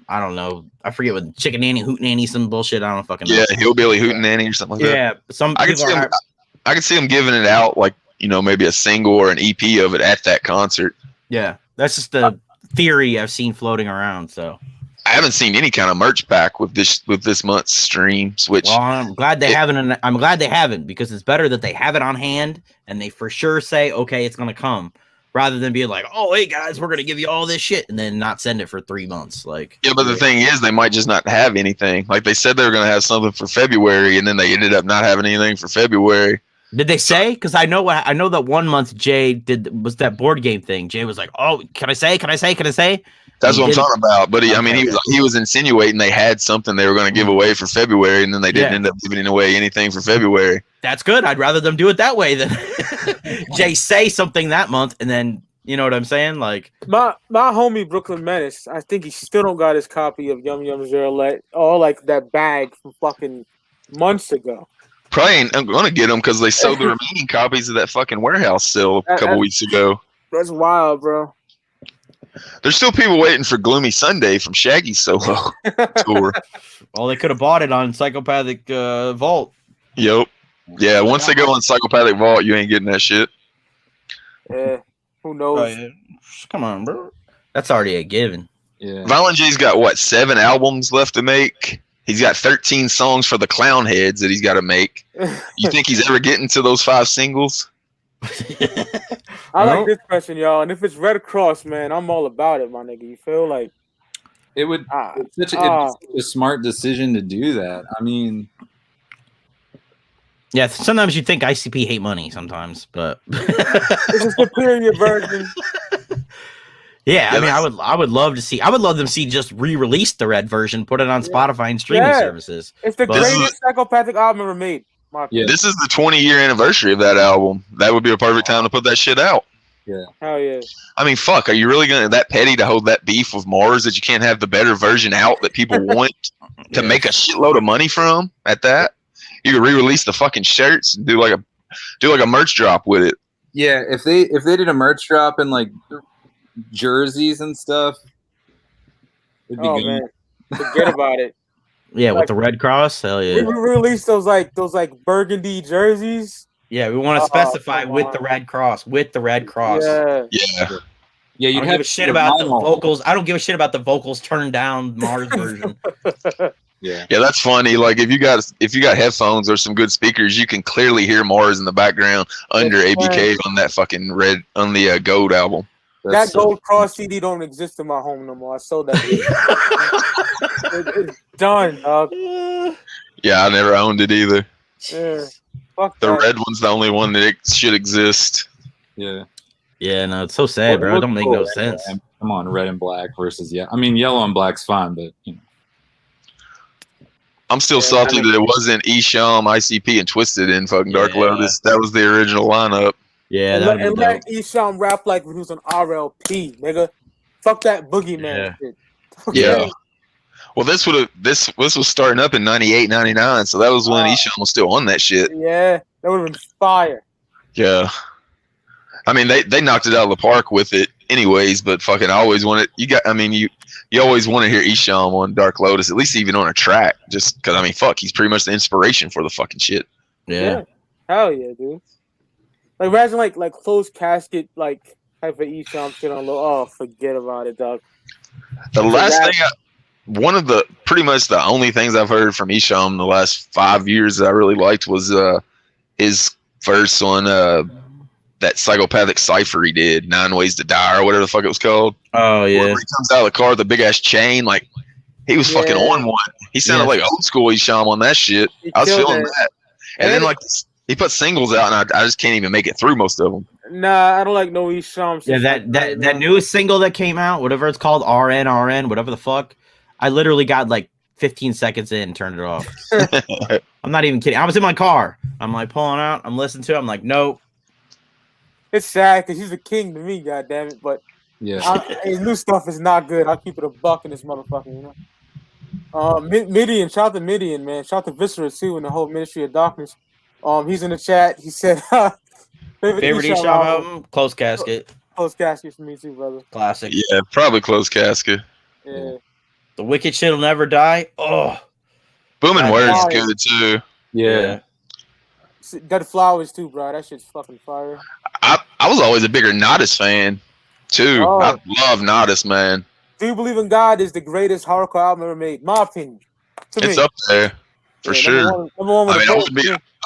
I don't know. I forget what Chicken Nanny, Hootenanny, some bullshit. I don't fucking know. Yeah, Hillbilly Hootenanny or something like that. Yeah, I could see them giving it out like, you know, maybe a single or an EP of it at that concert. Yeah, that's just the theory I've seen floating around. So I haven't seen any kind of merch pack with this month's streams. Which I'm glad they haven't. I'm glad they haven't, because it's better that they have it on hand and they for sure say, okay, it's gonna come, rather than being like, oh, hey guys, we're gonna give you all this shit and then not send it for 3 months. Like, yeah, but the thing is, they might just not have anything. Like they said they were gonna have something for February, and then they ended up not having anything for February. Did they say? Because I know that 1 month Jay was that board game thing. Jay was like, "Oh, can I say? That's what I'm talking about." But he was insinuating they had something they were going to give away for February, and then they didn't end up giving away anything for February. That's good. I'd rather them do it that way than Jay say something that month, and then you know what I'm saying. Like my homie Brooklyn Menace, I think he still don't got his copy of Yum Yum Zerolette, or like that bag from fucking months ago. Probably ain't going to get them because they sold the remaining copies of that fucking warehouse sale a couple weeks ago. That's wild, bro. There's still people waiting for Gloomy Sunday from Shaggy's solo tour. Well, they could have bought it on Psychopathic Vault. Yep. Yeah, once they go on Psychopathic Vault, you ain't getting that shit. Yeah, who knows? Oh, yeah. Come on, bro. That's already a given. Yeah. Violent J's got, 7 albums left to make? He's got 13 songs for the Clown Heads that he's got to make. You think he's ever getting to those 5 singles? I like this question, y'all. And if it's Red Cross, man, I'm all about it, my nigga. You feel like it would it's such a smart decision to do that. I mean, yeah, sometimes you think ICP hate money sometimes, but it's a superior version. Yeah, I mean, I would love them to see just re-release the red version, put it on Spotify and streaming services. It's the greatest Psychopathic album ever made. Yeah, this is the 20-year anniversary of that album. That would be a perfect time to put that shit out. Yeah. Hell yeah. I mean, fuck, are you really that petty to hold that beef with Mars that you can't have the better version out that people want to make a shitload of money from at that? You could re-release the fucking shirts and do like a merch drop with it. Yeah, if they did a merch drop and like jerseys and stuff, it'd be good. Man. Forget about it. Yeah, with the Red Cross, hell yeah. We released those burgundy jerseys. Yeah, we want to specify with the Red Cross. Yeah. Yeah, you don't give a shit about the vocals. I don't give a shit about the vocals turned down Mars version. Yeah, that's funny. Like if you got headphones or some good speakers, you can clearly hear Mars in the background under ABK on that fucking on the Gold album. That Gold Cross CD don't exist in my home no more. I sold that. It's done, dog. Yeah, I never owned it either. Yeah. Fuck The that. red one's the only one that it should exist. Yeah. Yeah, no, it's so sad, bro. It don't make no sense. Come on, red and black versus I mean, yellow and black's fine, but you know. I'm still salty that it wasn't Esham, ICP, and Twisted in fucking Dark Lotus. That was the original lineup. Yeah, and let Esham rap like when he was on RLP, nigga. Fuck that boogeyman shit. Yeah. Well, this was starting up in 98, 99, so that was when Esham was still on that shit. Yeah, that would have been fire. Yeah. I mean, they knocked it out of the park with it anyways, but fucking I always wanted, you always want to hear Esham on Dark Lotus, at least even on a track, just because, I mean, fuck, he's pretty much the inspiration for the fucking shit. Yeah. Hell yeah, dude. Like, imagine, like closed casket, like, type of Esham shit on low. Oh, forget about it, dog. The last thing, pretty much the only things I've heard from Esham the last 5 years that I really liked was his verse on that psychopathic cipher he did, 9 Ways to Die or whatever the fuck it was called. Oh yeah. Where he comes out of the car with a big ass chain, like he was fucking on one. He sounded like old school Esham on that shit. I was feeling that. And then like he put singles out, and I just can't even make it through most of them. Nah, I don't like no Esham. Yeah, that newest single that came out, whatever it's called, RN, whatever the fuck. I literally got like 15 seconds in and turned it off. I'm not even kidding. I was in my car. I'm like pulling out. I'm listening to it. I'm like, nope. It's sad because he's a king to me, goddammit. But his new stuff is not good. I'll keep it a buck in this motherfucker, you know. Midian, shout out to Midian, man. Shout out to Viscera too, and the whole Ministry of Darkness. He's in the chat. He said, favorite Esham album, Close Casket. Close Casket for me too, brother. Classic. Yeah, probably Close Casket. Yeah. The Wicked Shit'll Never Die. Oh. Boom and Words is good too. Yeah. Dead Flowers too, bro. That shit's fucking fire. I was always a bigger Nodis fan too. I love Nodis, man. Do You Believe in God is the greatest hardcore album ever made, my opinion. It's up there for sure. Number one I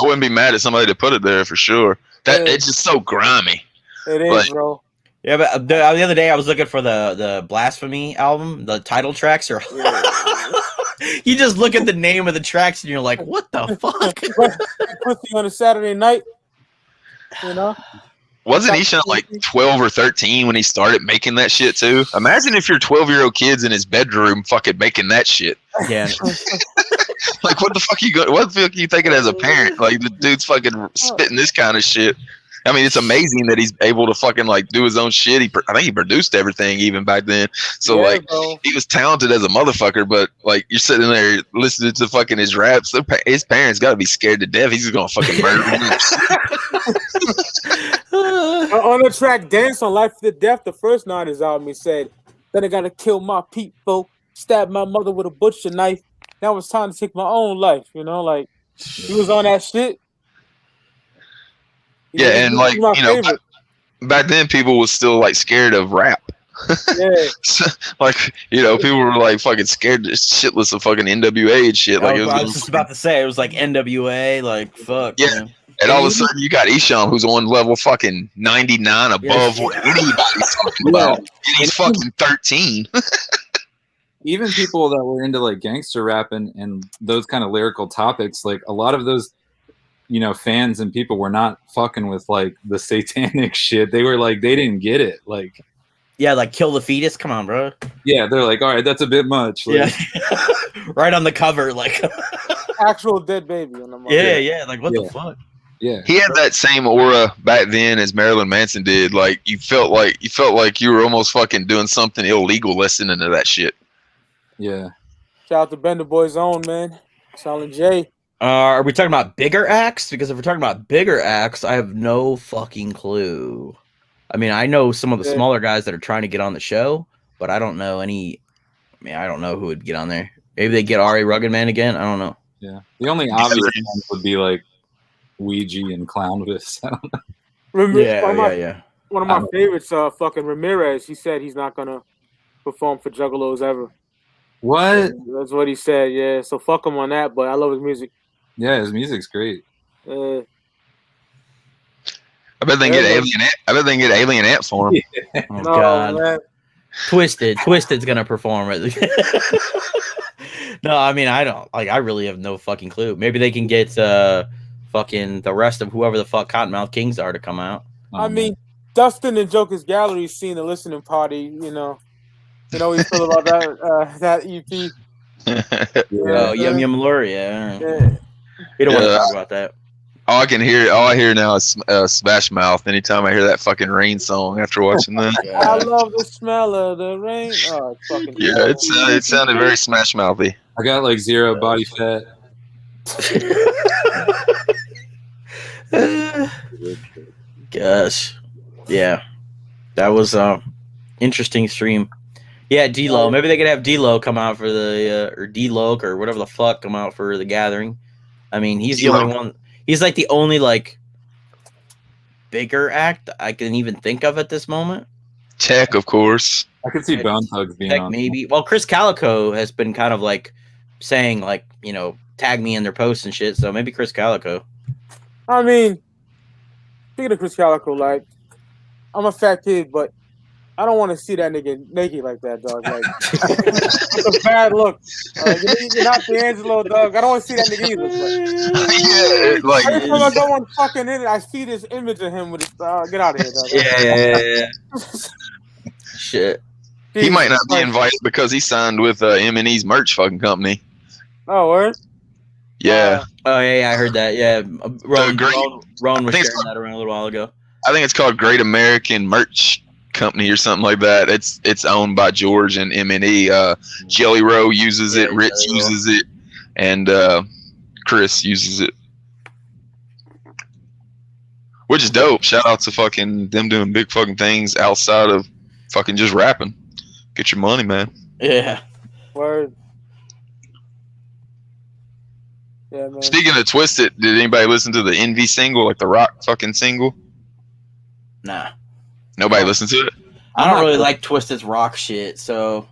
wouldn't be mad at somebody to put it there for sure. It's just so grimy. It is, bro. Yeah, but the other day I was looking for the Blasphemy album. The title tracks are. You just look at the name of the tracks and you're like, "What the fuck?" Pussy on a Saturday night, you know. Wasn't Esham like 12 or 13 when he started making that shit too? Imagine if your 12-year-old kid's in his bedroom fucking making that shit. Yeah. Like, what the fuck what the fuck are you thinking as a parent? Like, the dude's fucking spitting this kind of shit. I mean, it's amazing that he's able to fucking like do his own shit. I think he produced everything even back then. So he was talented as a motherfucker. But like, you're sitting there listening to fucking his raps. His parents got to be scared to death. He's just gonna fucking murder him. On the track "Dance on Life to Death," the first line is album, he said, "Then I gotta kill my people, stab my mother with a butcher knife. Now it's time to take my own life." You know, like he was on that shit. And like, you know, back then people was still like scared of rap. Yeah. Like, you know, people were like fucking scared shitless of fucking NWA and shit. Like, I was just about to say, it was like NWA, like fuck. Yeah. Man. And all of a sudden you got Esham, who's on level fucking 99 above what anybody's talking about. And he's fucking 13. Even people that were into like gangster rap and those kind of lyrical topics, like a lot of those, you know, fans and people were not fucking with like the satanic shit. They were like, they didn't get it. Like, yeah, like Kill the Fetus. Come on, bro. Yeah, they're like, all right, that's a bit much. Like, yeah, right on the cover, like actual dead baby. On the yeah. Like, what the fuck? Yeah, he had that same aura back then as Marilyn Manson did. Like, you felt like you were almost fucking doing something illegal listening to that shit. Yeah. Shout out to Bender Boy's own, man. Silent J. Are we talking about bigger acts? Because if we're talking about bigger acts, I have no fucking clue. I mean, I know some of the smaller guys that are trying to get on the show, but I don't know any. I mean, I don't know who would get on there. Maybe they get R.A. Rugged Man again. I don't know. Yeah, the only obvious ones would be like Ouija and Clownvis. I don't know. Yeah. One of my favorites, fucking Ramirez. He said he's not gonna perform for Juggalos ever. What? That's what he said. Yeah, so fuck him on that. But I love his music. Yeah, his music's great. I bet they can get Alien Ant for him. Yeah. Oh God. Man. Twisted's gonna perform it. No, I mean I don't like. I really have no fucking clue. Maybe they can get fucking the rest of whoever the fuck Cottonmouth Kings are to come out. I mean, Dustin and Joker's Gallery seen the listening party. You know we feel about that EP. Oh, Yum Yum Lure, yeah. Yeah. We don't want to talk about that. All I hear now is Smash Mouth. Anytime I hear that fucking Rain song after watching that. I love the smell of the rain. Oh, it's fucking Yeah, it sounded very Smash Mouthy. I got like 0 body fat. Gosh, yeah, that was interesting stream. Yeah, D-Lo. Maybe they could have D-Lo come out for the or D-Loc or whatever the fuck come out for the gathering. I mean, he's the only one. He's like the only like bigger act I can even think of at this moment. Tech, of course. I could see Bone Thugs being Tech, on. maybe. Well, Chris Calico has been kind of like saying like tag me in their posts and shit. So maybe Chris Calico. I mean, speaking of Chris Calico, like, I'm a fat kid, but I don't want to see that nigga naked like that, dog. Like, it's a bad look. You're not D'Angelo, dog. I don't want to see that nigga either. But like every time I go on fucking in, I see this image of him with his. Get out of here, dog. Yeah. Shit. he might not be invited because he signed with M&E's merch fucking company. Oh, word? Yeah. Oh yeah, I heard that. Yeah, Ron was think sharing that around a little while ago. I think it's called Great American Merch Company or something like that. It's owned by George and M&E. Jelly Roll uses it, Rich uses it, and Chris uses it, which is dope. Shout out to fucking them doing big fucking things outside of fucking just rapping. Get your money, man. Yeah. Word. Yeah, man. Speaking of Twisted, did anybody listen to the Envy single, like the rock fucking single? Nah. Nobody listened to it? I don't really like Twisted's rock shit, so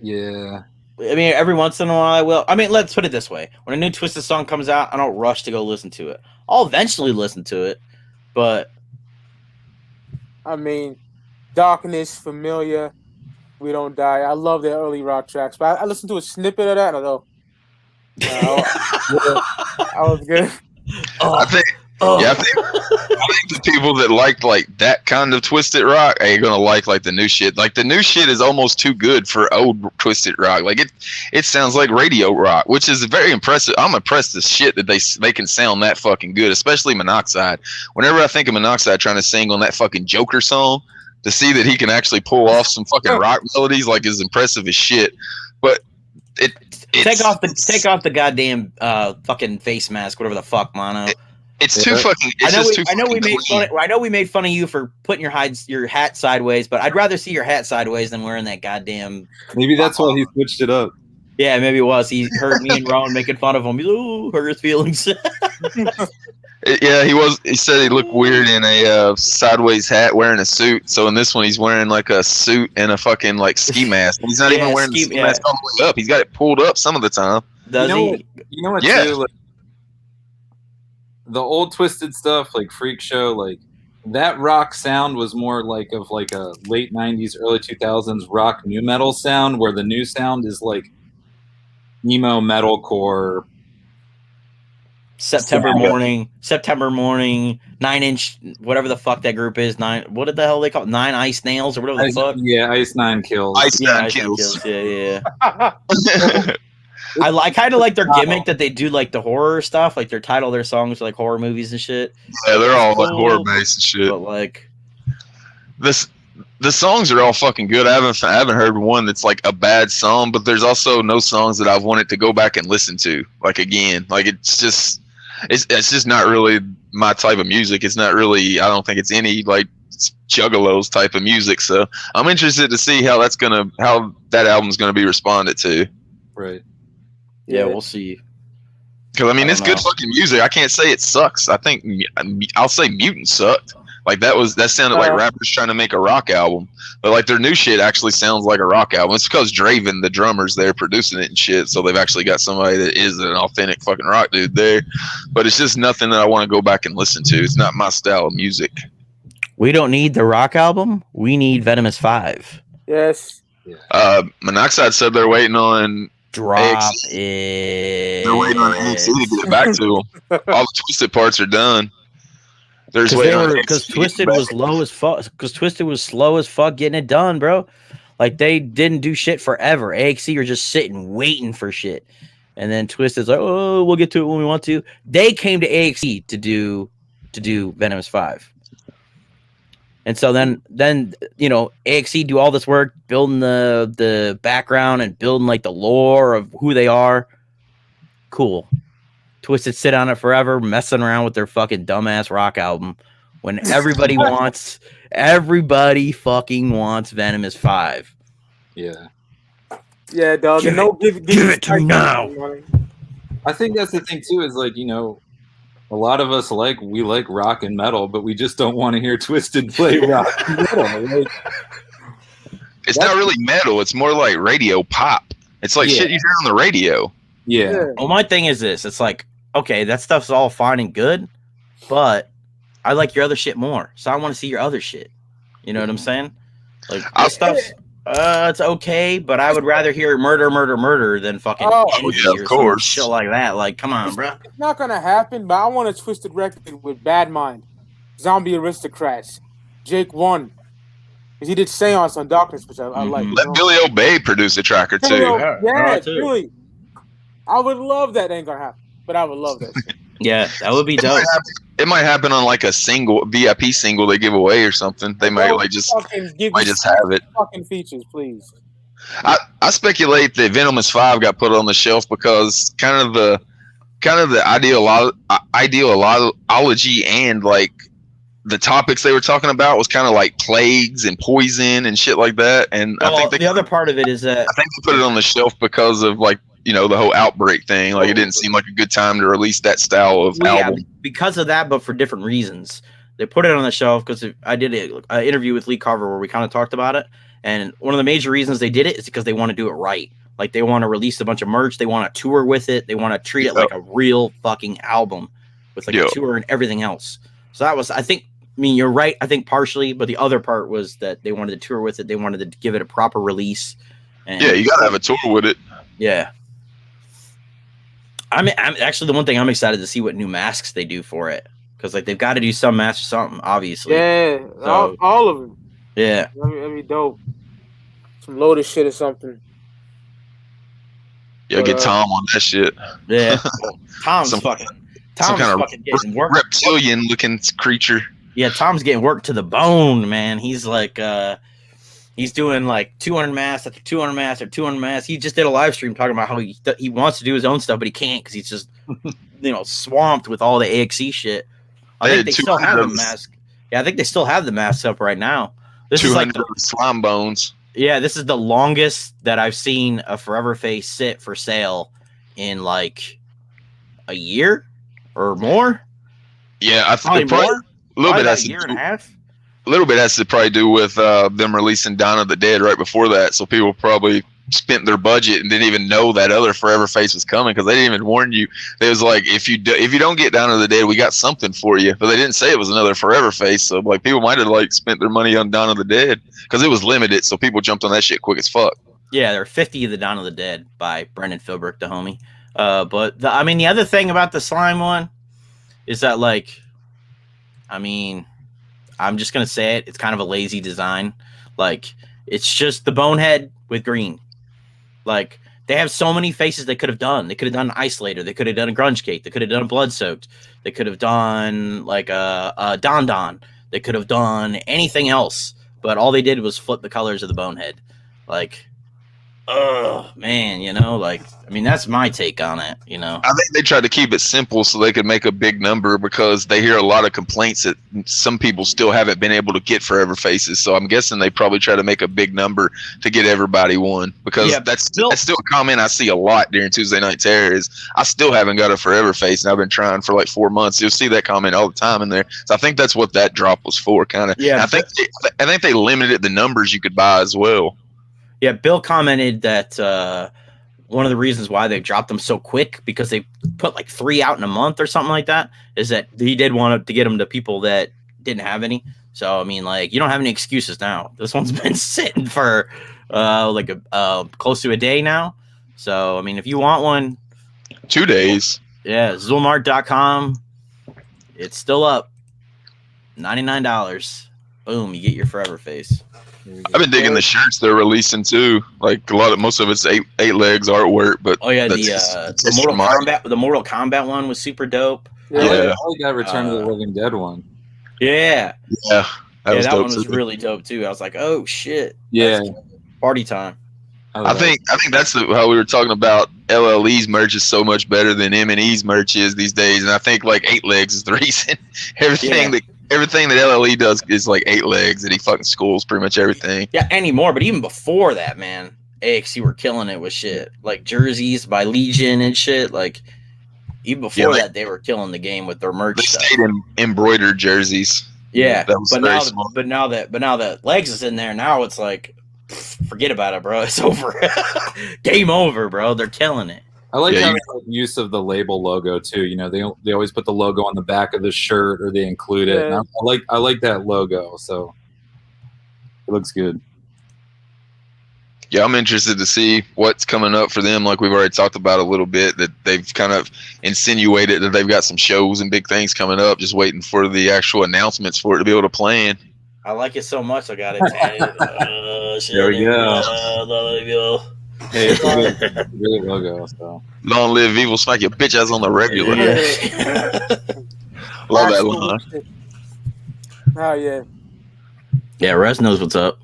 Yeah. I mean, every once in a while I will. I mean, let's put it this way: when a new Twisted song comes out, I don't rush to go listen to it. I'll eventually listen to it, but I mean, Darkness, Familiar, We Don't Die. I love their early rock tracks, but I listened to a snippet of that and I go, I was good. I think the people that liked like that kind of Twisted rock are gonna like the new shit. Like the new shit is almost too good for old Twisted rock. Like it sounds like radio rock, which is very impressive. I'm impressed as shit that they can sound that fucking good, especially Monoxide. Whenever I think of Monoxide trying to sing on that fucking Joker song, to see that he can actually pull off some fucking rock melodies like is impressive as shit. But take off the goddamn fucking face mask, whatever the fuck, Mono. It's too fucking. I know we made fun of you for putting your hat sideways, but I'd rather see your hat sideways than wearing that goddamn. Maybe that's why he switched it up. Yeah, maybe it was. He heard me and Rowan making fun of him. Ooh, hurt his feelings. Yeah, he said he looked weird in a sideways hat wearing a suit. So in this one, he's wearing like a suit and a fucking like ski mask. He's not even wearing the ski mask all the way up. He's got it pulled up some of the time. Does he? You know what? Yeah. Too, like, the old Twisted stuff, like Freak Show, like that rock sound was more like of like a late '90s, early 2000s rock new metal sound, where the new sound is like emo metalcore. September morning, 9-inch, whatever the fuck that group is. What the hell they call it? 9 Ice Nails or whatever the fuck. Yeah, Ice 9 Kills. Ice 9 Kills. Yeah. I kind of like their gimmick that they do like the horror stuff, like their title, their songs are like horror movies and shit. Yeah, they're all like horror based and shit. But like the songs are all fucking good. I haven't heard one that's like a bad song, but there's also no songs that I've wanted to go back and listen to like again. Like it's just not really my type of music. It's not really. I don't think it's any like Juggalo's type of music. So I'm interested to see how that album's gonna be responded to. Right. Yeah, we'll see. Because I mean, it's good fucking music. I can't say it sucks. I think I'll say Mutant sucked. Like that sounded like rappers trying to make a rock album. But like their new shit actually sounds like a rock album. It's because Draven, the drummer's there producing it and shit. So they've actually got somebody that is an authentic fucking rock dude there. But it's just nothing that I want to go back and listen to. It's not my style of music. We don't need the rock album. We need Venomous 5. Yes. Monoxide said they're waiting on Drop AXE. it. They're waiting on AXE to get it back to them. All the Twisted parts are done. There's Because Twisted was low as fuck. Because Twisted was slow as fuck getting it done, bro. Like they didn't do shit forever. AXE are just sitting waiting for shit, and then Twisted's like, oh, we'll get to it when we want to. They came to AXE to do Venomous 5. And so then AXE do all this work building the background and building like the lore of who they are. Cool. Twisted sit on it forever, messing around with their fucking dumbass rock album when everybody fucking wants Venomous 5. Yeah. Yeah, dog. Give it to me now. I think that's the thing too, is like, a lot of us we like rock and metal, but we just don't want to hear Twisted play rock and metal. It's not really metal. It's more like radio pop. It's like shit you hear on the radio. Yeah. Well, my thing is this. It's like, okay, that stuff's all fine and good, but I like your other shit more. So I want to see your other shit. You know what I'm saying? Like, this stuff's, it's okay, but I would rather hear murder than fucking of course. Shit like that. Like, come on, bro. It's not gonna happen, but I want a Twisted record with Bad Mind, Zombie Aristocrats, Jake One, because he did Seance on Darkness, which I like. Let Billy Obey produce a track or two. Yeah, Billy. I would love that. Ain't gonna happen, but I would love that. Yeah, that would be dope. It might happen on like a single VIP single they give away or something. They might just have it. Fucking features, please. I speculate that Venomous 5 got put on the shelf because kind of the ideology and like the topics they were talking about was kind of like plagues and poison and shit like that. And I think the other part of it is that I think they put it on the shelf because of like, the whole outbreak thing. Like it didn't seem like a good time to release that style of album. Because of that, but for different reasons. They put it on the shelf because I did an interview with Lee Carver where we kind of talked about it. And one of the major reasons they did it is because they want to do it right. Like they want to release a bunch of merch. They want to tour with it. They want to treat it like a real fucking album with like a tour and everything else. So that was, you're right. I think partially, but the other part was that they wanted to tour with it. They wanted to give it a proper release. And you got to have a tour with it. Yeah. I'm actually the one thing I'm excited to see what new masks they do for it, because like they've got to do some masks or something, obviously. Yeah, so, all of them. Yeah, that'd be dope. Some loaded shit or something. Yeah, get Tom on that shit. Yeah, Tom's fucking getting work. Reptilian looking creature. Yeah, Tom's getting worked to the bone, man. He's like, he's doing like 200 masks after 200 masks after 200 masks. He just did a live stream talking about how he wants to do his own stuff, but he can't because he's just, swamped with all the AXE shit. I think they still have the mask. Yeah, I think they still have the masks up right now. This is like the slime bones. Yeah, this is the longest that I've seen a Forever Face sit for sale in like a year or more. Yeah, I think probably a little bit has a year and a half. A little bit has to probably do with them releasing Dawn of the Dead right before that, so people probably spent their budget and didn't even know that other Forever Face was coming because they didn't even warn you. It was like, if you don't get Dawn of the Dead, we got something for you, but they didn't say it was another Forever Face. So like people might have like spent their money on Dawn of the Dead because it was limited, so people jumped on that shit quick as fuck. Yeah, there are 50 of the Dawn of the Dead by Brendan Philbrick, the homie. But the other thing about the slime one is that I'm just gonna say it. It's kind of a lazy design. Like it's just the bonehead with green. Like they have so many faces they could have done. They could have done an Isolator. They could have done a Grunge Cake. They could have done a Blood Soaked. They could have done like a Don Don. They could have done anything else. But all they did was flip the colors of the bonehead. Like, oh man, that's my take on it. I think they tried to keep it simple so they could make a big number because they hear a lot of complaints that some people still haven't been able to get Forever Faces. So I'm guessing they probably try to make a big number to get everybody one because that's still a comment I see a lot during Tuesday Night Terror is I still haven't got a Forever Face and I've been trying for like 4 months. You'll see that comment all the time in there. So I think that's what that drop was for, kind of. Yeah, I think they limited the numbers you could buy as well. Yeah, Bill commented that one of the reasons why they dropped them so quick because they put like 3 out in a month or something like that is that he did want to get them to people that didn't have any. So, you don't have any excuses now. This one's been sitting for close to a day now. So I mean, if you want one, 2 days. yeah, Zulmart.com. It's still up. $99. Boom, you get your forever face. I've been digging the shirts they're releasing too. Like most of it's eight legs artwork, but oh yeah, the Mortal Kombat one was super dope. I like that Return of the Living Dead one. Yeah, that one was really dope too. I was like, oh shit, party time. I think that's how we were talking about. LLE's merch is so much better than M&E's merch is these days, and I think like 8 legs is the reason. Everything that LLE does is like 8 legs, and he fucking schools pretty much everything. Yeah, anymore. But even before that, man, AXC were killing it with shit like jerseys by Legion and shit. Like even before that, they were killing the game with their merch. They stayed in embroidered jerseys. Yeah, but now that legs is in there, now it's like, forget about it, bro. It's over. Game over, bro. They're killing it. I like how use of the label logo too. You know, they always put the logo on the back of the shirt, or they include it. And I like that logo, so it looks good. Yeah, I'm interested to see what's coming up for them. Like we've already talked about a little bit, that they've kind of insinuated that they've got some shows and big things coming up. Just waiting for the actual announcements for it to be able to plan. I like it so much. I got it tatted. There we go. Hey, it's a great logo. So long live Evil, smack your bitch ass on the regular. Love that line. Oh yeah. Yeah, Russ knows what's up.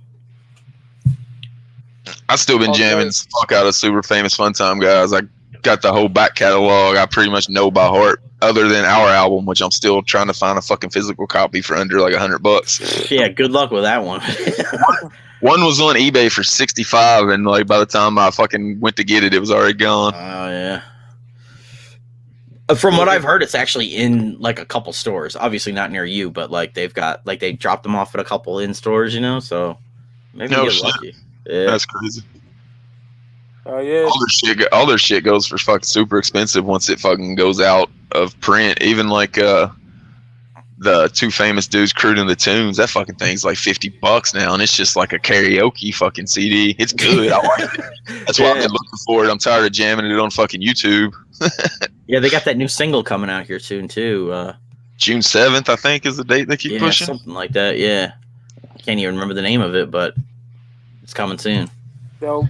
I've still been jamming the fuck out of Super Famous Fun Time Guys. I got the whole back catalog. I pretty much know by heart, other than our album, which I'm still trying to find a fucking physical copy for under like $100. Yeah, good luck with that one. One was on eBay for $65, and like by the time I fucking went to get it, it was already gone. Oh yeah. From what I've heard, it's actually in like a couple stores. Obviously not near you, but like they dropped them off at a couple in stores, you know. So maybe you get lucky. Yeah. That's crazy. Oh yeah. All their shit goes for fucking super expensive once it fucking goes out of print. Even like the Two Famous Dudes Cruising the Tunes, that fucking thing's like $50 now, and it's just like a karaoke fucking CD. It's good. I like it. That's why I've been looking for it. I'm tired of jamming it on fucking YouTube. Yeah, they got that new single coming out here soon too. June 7th, I think, is the date they keep pushing. Something like that. Yeah, I can't even remember the name of it, but it's coming soon. So,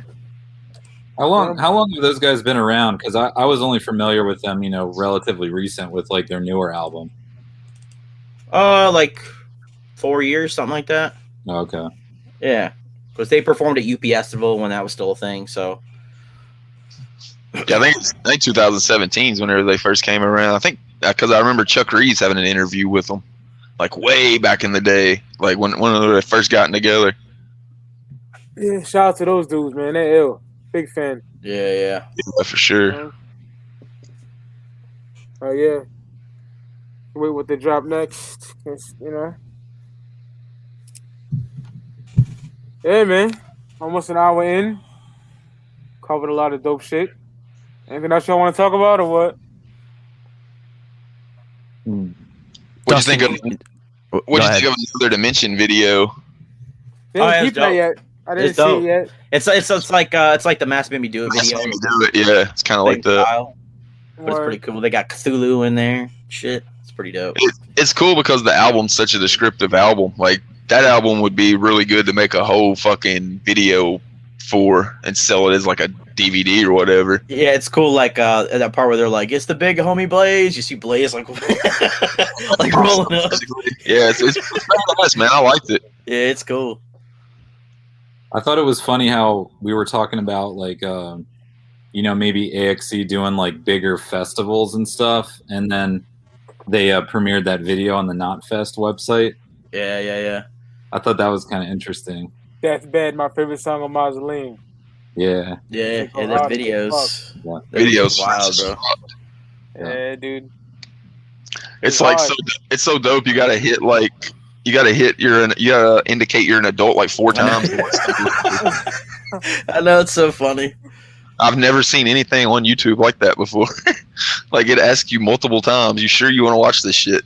how long have those guys been around? Because I was only familiar with them, you know, relatively recent with like their newer album. Like 4 years, something like that. Oh, okay. Yeah, because they performed at UP Festival when that was still a thing. So, yeah, I think 2017 is whenever they first came around. I think because I remember Chuck Reeves having an interview with them, like way back in the day, like when they first gotten together. Yeah, shout out to those dudes, man. They're ill. Big fan. Yeah, for sure. Oh yeah. Wait what they drop next, you know. Yeah, man. Almost an hour in. Covered a lot of dope shit. Anything else y'all want to talk about, or what? What do you think of the Other Dimension video? They didn't keep that yet. I didn't see it yet. It's like the Mass Made Me Do It video. Yeah, it's kind of like that. But it's pretty cool. They got Cthulhu in there. Shit, it's pretty dope. It's cool because the album's such a descriptive album. Like that album would be really good to make a whole fucking video for and sell it as like a DVD or whatever. Yeah, it's cool. Like that part where they're like, "It's the big homie Blaze." You see Blaze like like rolling up. Yeah, it's badass, man. I liked it. Yeah, it's cool. I thought it was funny how we were talking about like you know, maybe AXC doing like bigger festivals and stuff, and then they premiered that video on the Knotfest website. Yeah. I thought that was kind of interesting. That's Bad, my favorite song on Marzoline. Yeah. There's videos. Yeah. Videos wild, bro. Yeah, dude. It's like it's so dope. You gotta indicate you're an adult like 4 times. I know, it's so funny. I've never seen anything on YouTube like that before. Like it asks you multiple times, "You sure you want to watch this shit?"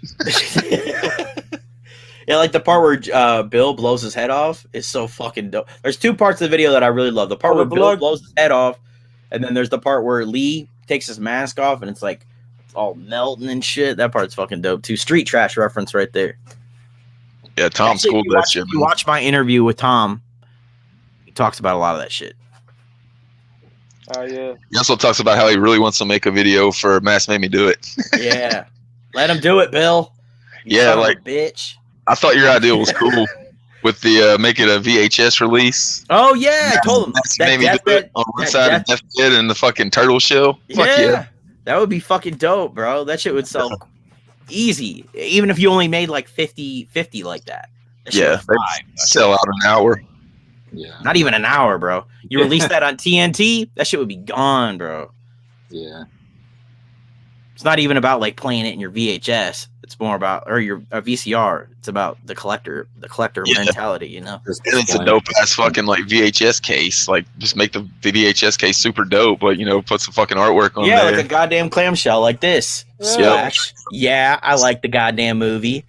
Yeah, like the part where Bill blows his head off is so fucking dope. There's 2 parts of the video that I really love. The part where Bill blows his head off, And then there's the part where Lee takes his mask off and it's like it's all melting and shit. That part's fucking dope too. Street trash reference right there. Yeah, Tom Actually, schooled that shit. If you watch my interview with Tom, he talks about a lot of that shit. Oh yeah. He also talks about how he really wants to make a video for Mass Made Me Do It. Yeah. Let him do it, Bill. You Yeah, son of a like bitch. I thought your idea was cool with the make it a VHS release. Oh yeah, I told him Mass that Made Me Do deathbed. It on one side of Deathbed and the fucking turtle shell. Fuck yeah. That would be fucking dope, bro. That shit would sell easy. Even if you only made like 50 like that. Yeah, sell out an hour. Yeah. Not even an hour, bro. You release that on TNT, that shit would be gone, bro. Yeah. It's not even about like playing it in your VHS. It's more about or your VCR. It's about the collector mentality, you know. And it's a dope ass fucking like VHS case. Like just make the VHS case super dope, but you know, put some fucking artwork on there. Yeah, like a goddamn clamshell like this. Splash. Yeah, I like the goddamn movie.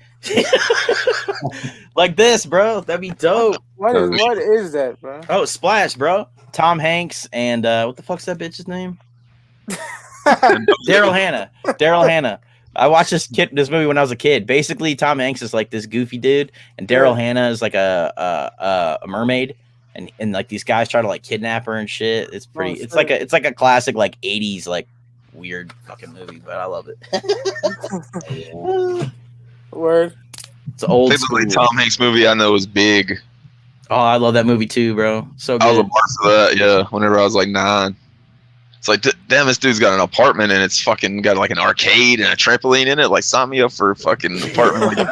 Like this, bro. That'd be dope. What is that, bro? Oh, Splash, bro. Tom Hanks and what the fuck's that bitch's name? Daryl Hannah. I watched this movie when I was a kid. Basically, Tom Hanks is like this goofy dude, and Daryl Hannah is like a mermaid, and like these guys try to like kidnap her and shit. It's pretty. It's like a classic like 80s like weird fucking movie, but I love it. Word. It's old Basically, school. Tom Hanks movie I know is Big. Oh, I love that movie too, bro. So good. I was a part of that, yeah. Whenever I was like 9. It's like, damn, this dude's got an apartment and it's fucking got like an arcade and a trampoline in it. Like, sign me up for a fucking apartment.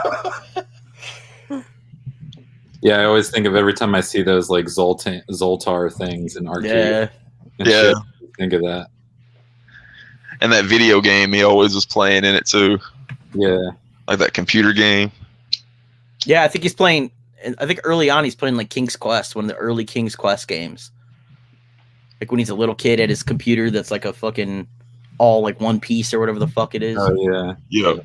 Yeah, I always think of every time I see those like Zoltar things in arcade. Yeah. Think of that. And that video game he always was playing in it too. Yeah. Like that computer game. Yeah, I think he's playing. I think early on he's playing like King's Quest, one of the early King's Quest games. Like when he's a little kid at his computer, that's like a fucking all like one piece or whatever the fuck it is. Oh yeah. Yeah.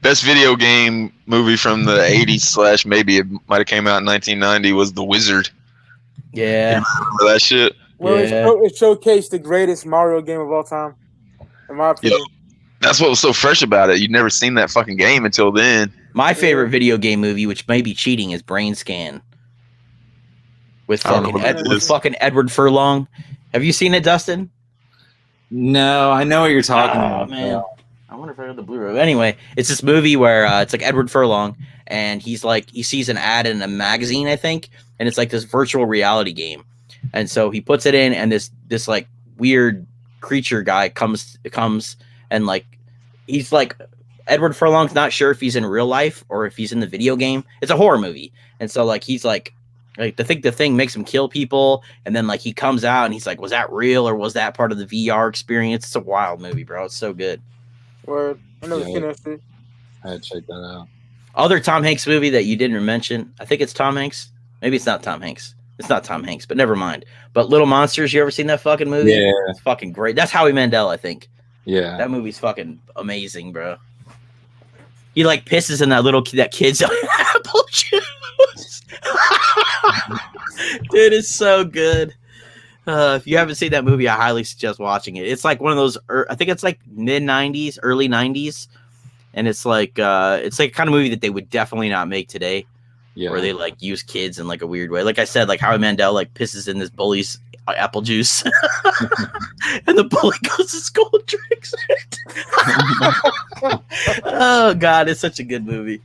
Best video game movie from the 80s / maybe it might have came out in 1990 was The Wizard. Yeah. You remember that shit? Well, it showcased the greatest Mario game of all time, in my opinion. That's what was so fresh about it. You'd never seen that fucking game until then. My favorite video game movie, which may be cheating, is Brain Scan. With fucking Edward Furlong. Have you seen it, Dustin? No, I know what you're talking about. Man. I wonder if I heard the Blu-ray. Anyway, it's this movie where it's like Edward Furlong, and he sees an ad in a magazine, I think, and it's like this virtual reality game. And so he puts it in, and this like weird creature guy comes and like he's like Edward Furlong's not sure if he's in real life or if he's in the video game. It's a horror movie, and so like he's like the thing makes him kill people, and then like he comes out and he's like, was that real or was that part of the VR experience? It's a wild movie, bro. It's so good. Word. I never seen that shit. I had to check that out. Other Tom Hanks movie that you didn't mention, I think it's Tom Hanks. Maybe it's not Tom Hanks. It's not Tom Hanks, but never mind. But Little Monsters, you ever seen that fucking movie? Yeah. It's fucking great. That's Howie Mandel, I think. Yeah. That movie's fucking amazing, bro. He like pisses in that kid's apple juice. Dude, it's so good. If you haven't seen that movie, I highly suggest watching it. It's like one of those, I think it's like mid 90s, early 90s. And it's like kind of movie that they would definitely not make today. Yeah. Where they like use kids in like a weird way. Like I said, like Howie Mandel like pisses in this bully's apple juice. And the bully goes to school and drinks it. Oh God, it's such a good movie.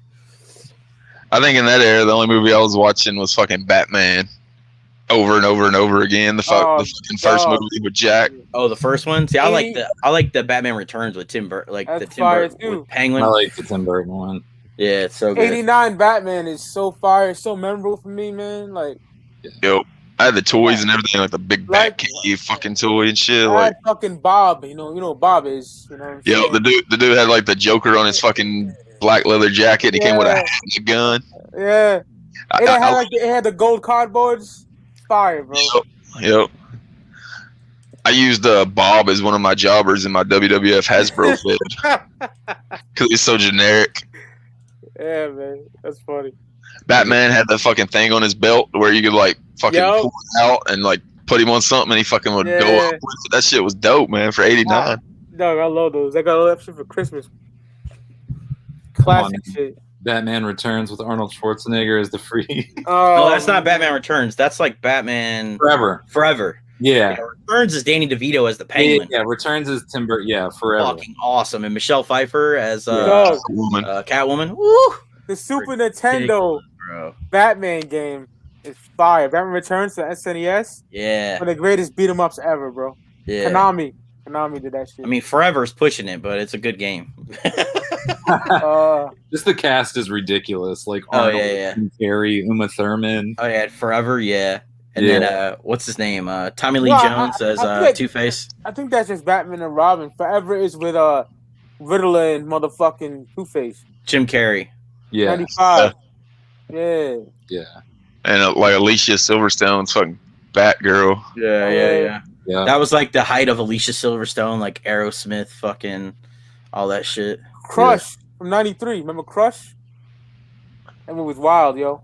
I think in that era, the only movie I was watching was fucking Batman. Over and over and over again. The fucking first movie with Jack. Oh, the first one. See, I like the Batman Returns with Tim Burton, like the Tim Burton with Penguin. I like the Tim Burton one. Yeah, it's so good. 89 Batman is so fire. It's so memorable for me, man. Like, yo, I had the toys and everything, like the big Batcave fucking toy and shit. I had fucking Bob. You know who Bob is. You know what I'm saying? The dude had like the Joker on his fucking black leather jacket. And he came with a hat and a gun. Yeah, it had the gold cardboards. Fire, bro. Yep. I used Bob as one of my jobbers in my WWF Hasbro fit because he's so generic. Yeah, man, that's funny. Batman had the fucking thing on his belt where you could like fucking pull it out and like put him on something and he fucking would go Yeah. up with it. That shit was dope, man, for 89. Dog, I love those. I got all that shit for Christmas. Come on, Classic shit. Batman Returns with Arnold Schwarzenegger as the free No, that's not Batman Returns. That's like Batman Forever. Yeah, Returns is Danny DeVito as the Penguin. Yeah, Returns is Tim Burton. Yeah, Forever. Fucking awesome. And Michelle Pfeiffer as Catwoman. Woo! The Super Nintendo Batman game is fire. Batman Returns to SNES. Yeah. One of the greatest beat 'em ups ever, bro. Yeah. Konami did that shit. I mean, Forever's pushing it, but it's a good game. Just the cast is ridiculous. Like Arnold, Jim Carrey, Uma Thurman. Oh yeah, Forever, yeah. And then what's his name? Tommy Lee Jones as Two-Face. I think that's just Batman and Robin. Forever is with Riddler and motherfucking Two-Face. Jim Carrey. Yeah. 95. Yeah. Yeah. And like Alicia Silverstone's fucking Batgirl. Yeah. That was like the height of Alicia Silverstone, like Aerosmith, fucking all that shit. Crush from '93. Remember Crush? That movie was wild, yo.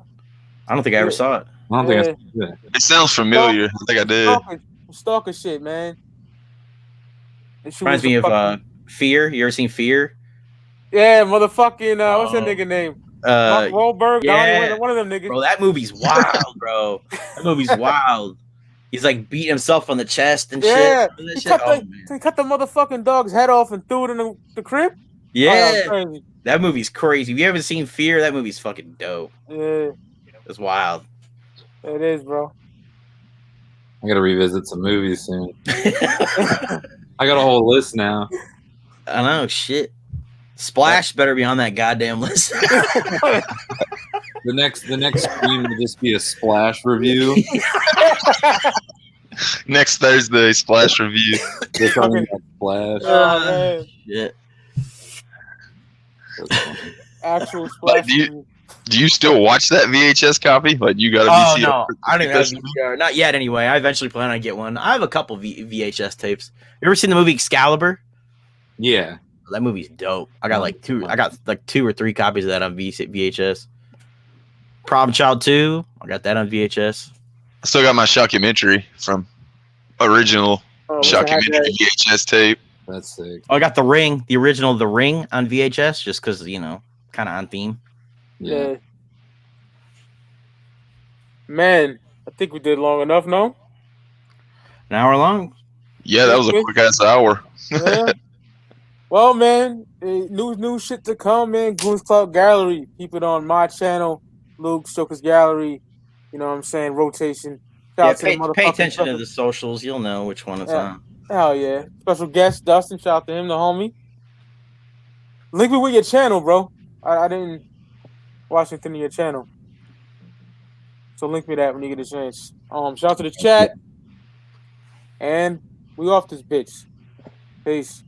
I don't think I ever saw it. I don't think I saw it. It sounds familiar. I think I did. Stalker shit, man. Reminds me of Fear. You ever seen Fear? Yeah, motherfucking what's that nigga name? Mark Wahlberg, yeah. one of them niggas. Bro, that movie's wild, bro. That movie's wild. He's like beating himself on the chest and shit. He cut the motherfucking dog's head off and threw it in the crib. Yeah, that movie's crazy. If you haven't seen Fear, that movie's fucking dope. Yeah, it's wild. It is, bro. I gotta revisit some movies soon. I got a whole list now. I know, shit. Splash better be on that goddamn list. The next stream will just be a Splash review. Next Thursday, Splash review. They're talking about Splash. Man. Shit. Actual Splash. Do you still watch that VHS copy? Like you got a VCR? No, I don't even have VCR. Not yet, anyway. I eventually plan on get one. I have a couple VHS tapes. You ever seen the movie Excalibur? Yeah. That movie's dope. I got like two or three copies of that on VHS. Problem Child 2. I got that on VHS. I still got my Shockumentary from original Shockumentary VHS tape. That's sick. Oh, I got The Ring, the original The Ring on VHS, just because, kind of on theme. Yeah. Man, I think we did long enough, no? An hour long? Yeah, that was a quick ass hour. Yeah. Well, man, new shit to come, man. Goons Clout Gallery. Keep it on my channel, Luke's Jokerz Gallery. You know what I'm saying? Rotation. Pay attention to the socials. You'll know which one it's on. Hell yeah. Special guest, Dustin. Shout out to him, the homie. Link me with your channel, bro. I didn't watch anything in your channel. So link me that when you get a chance. Shout out to the chat. And we off this bitch. Peace.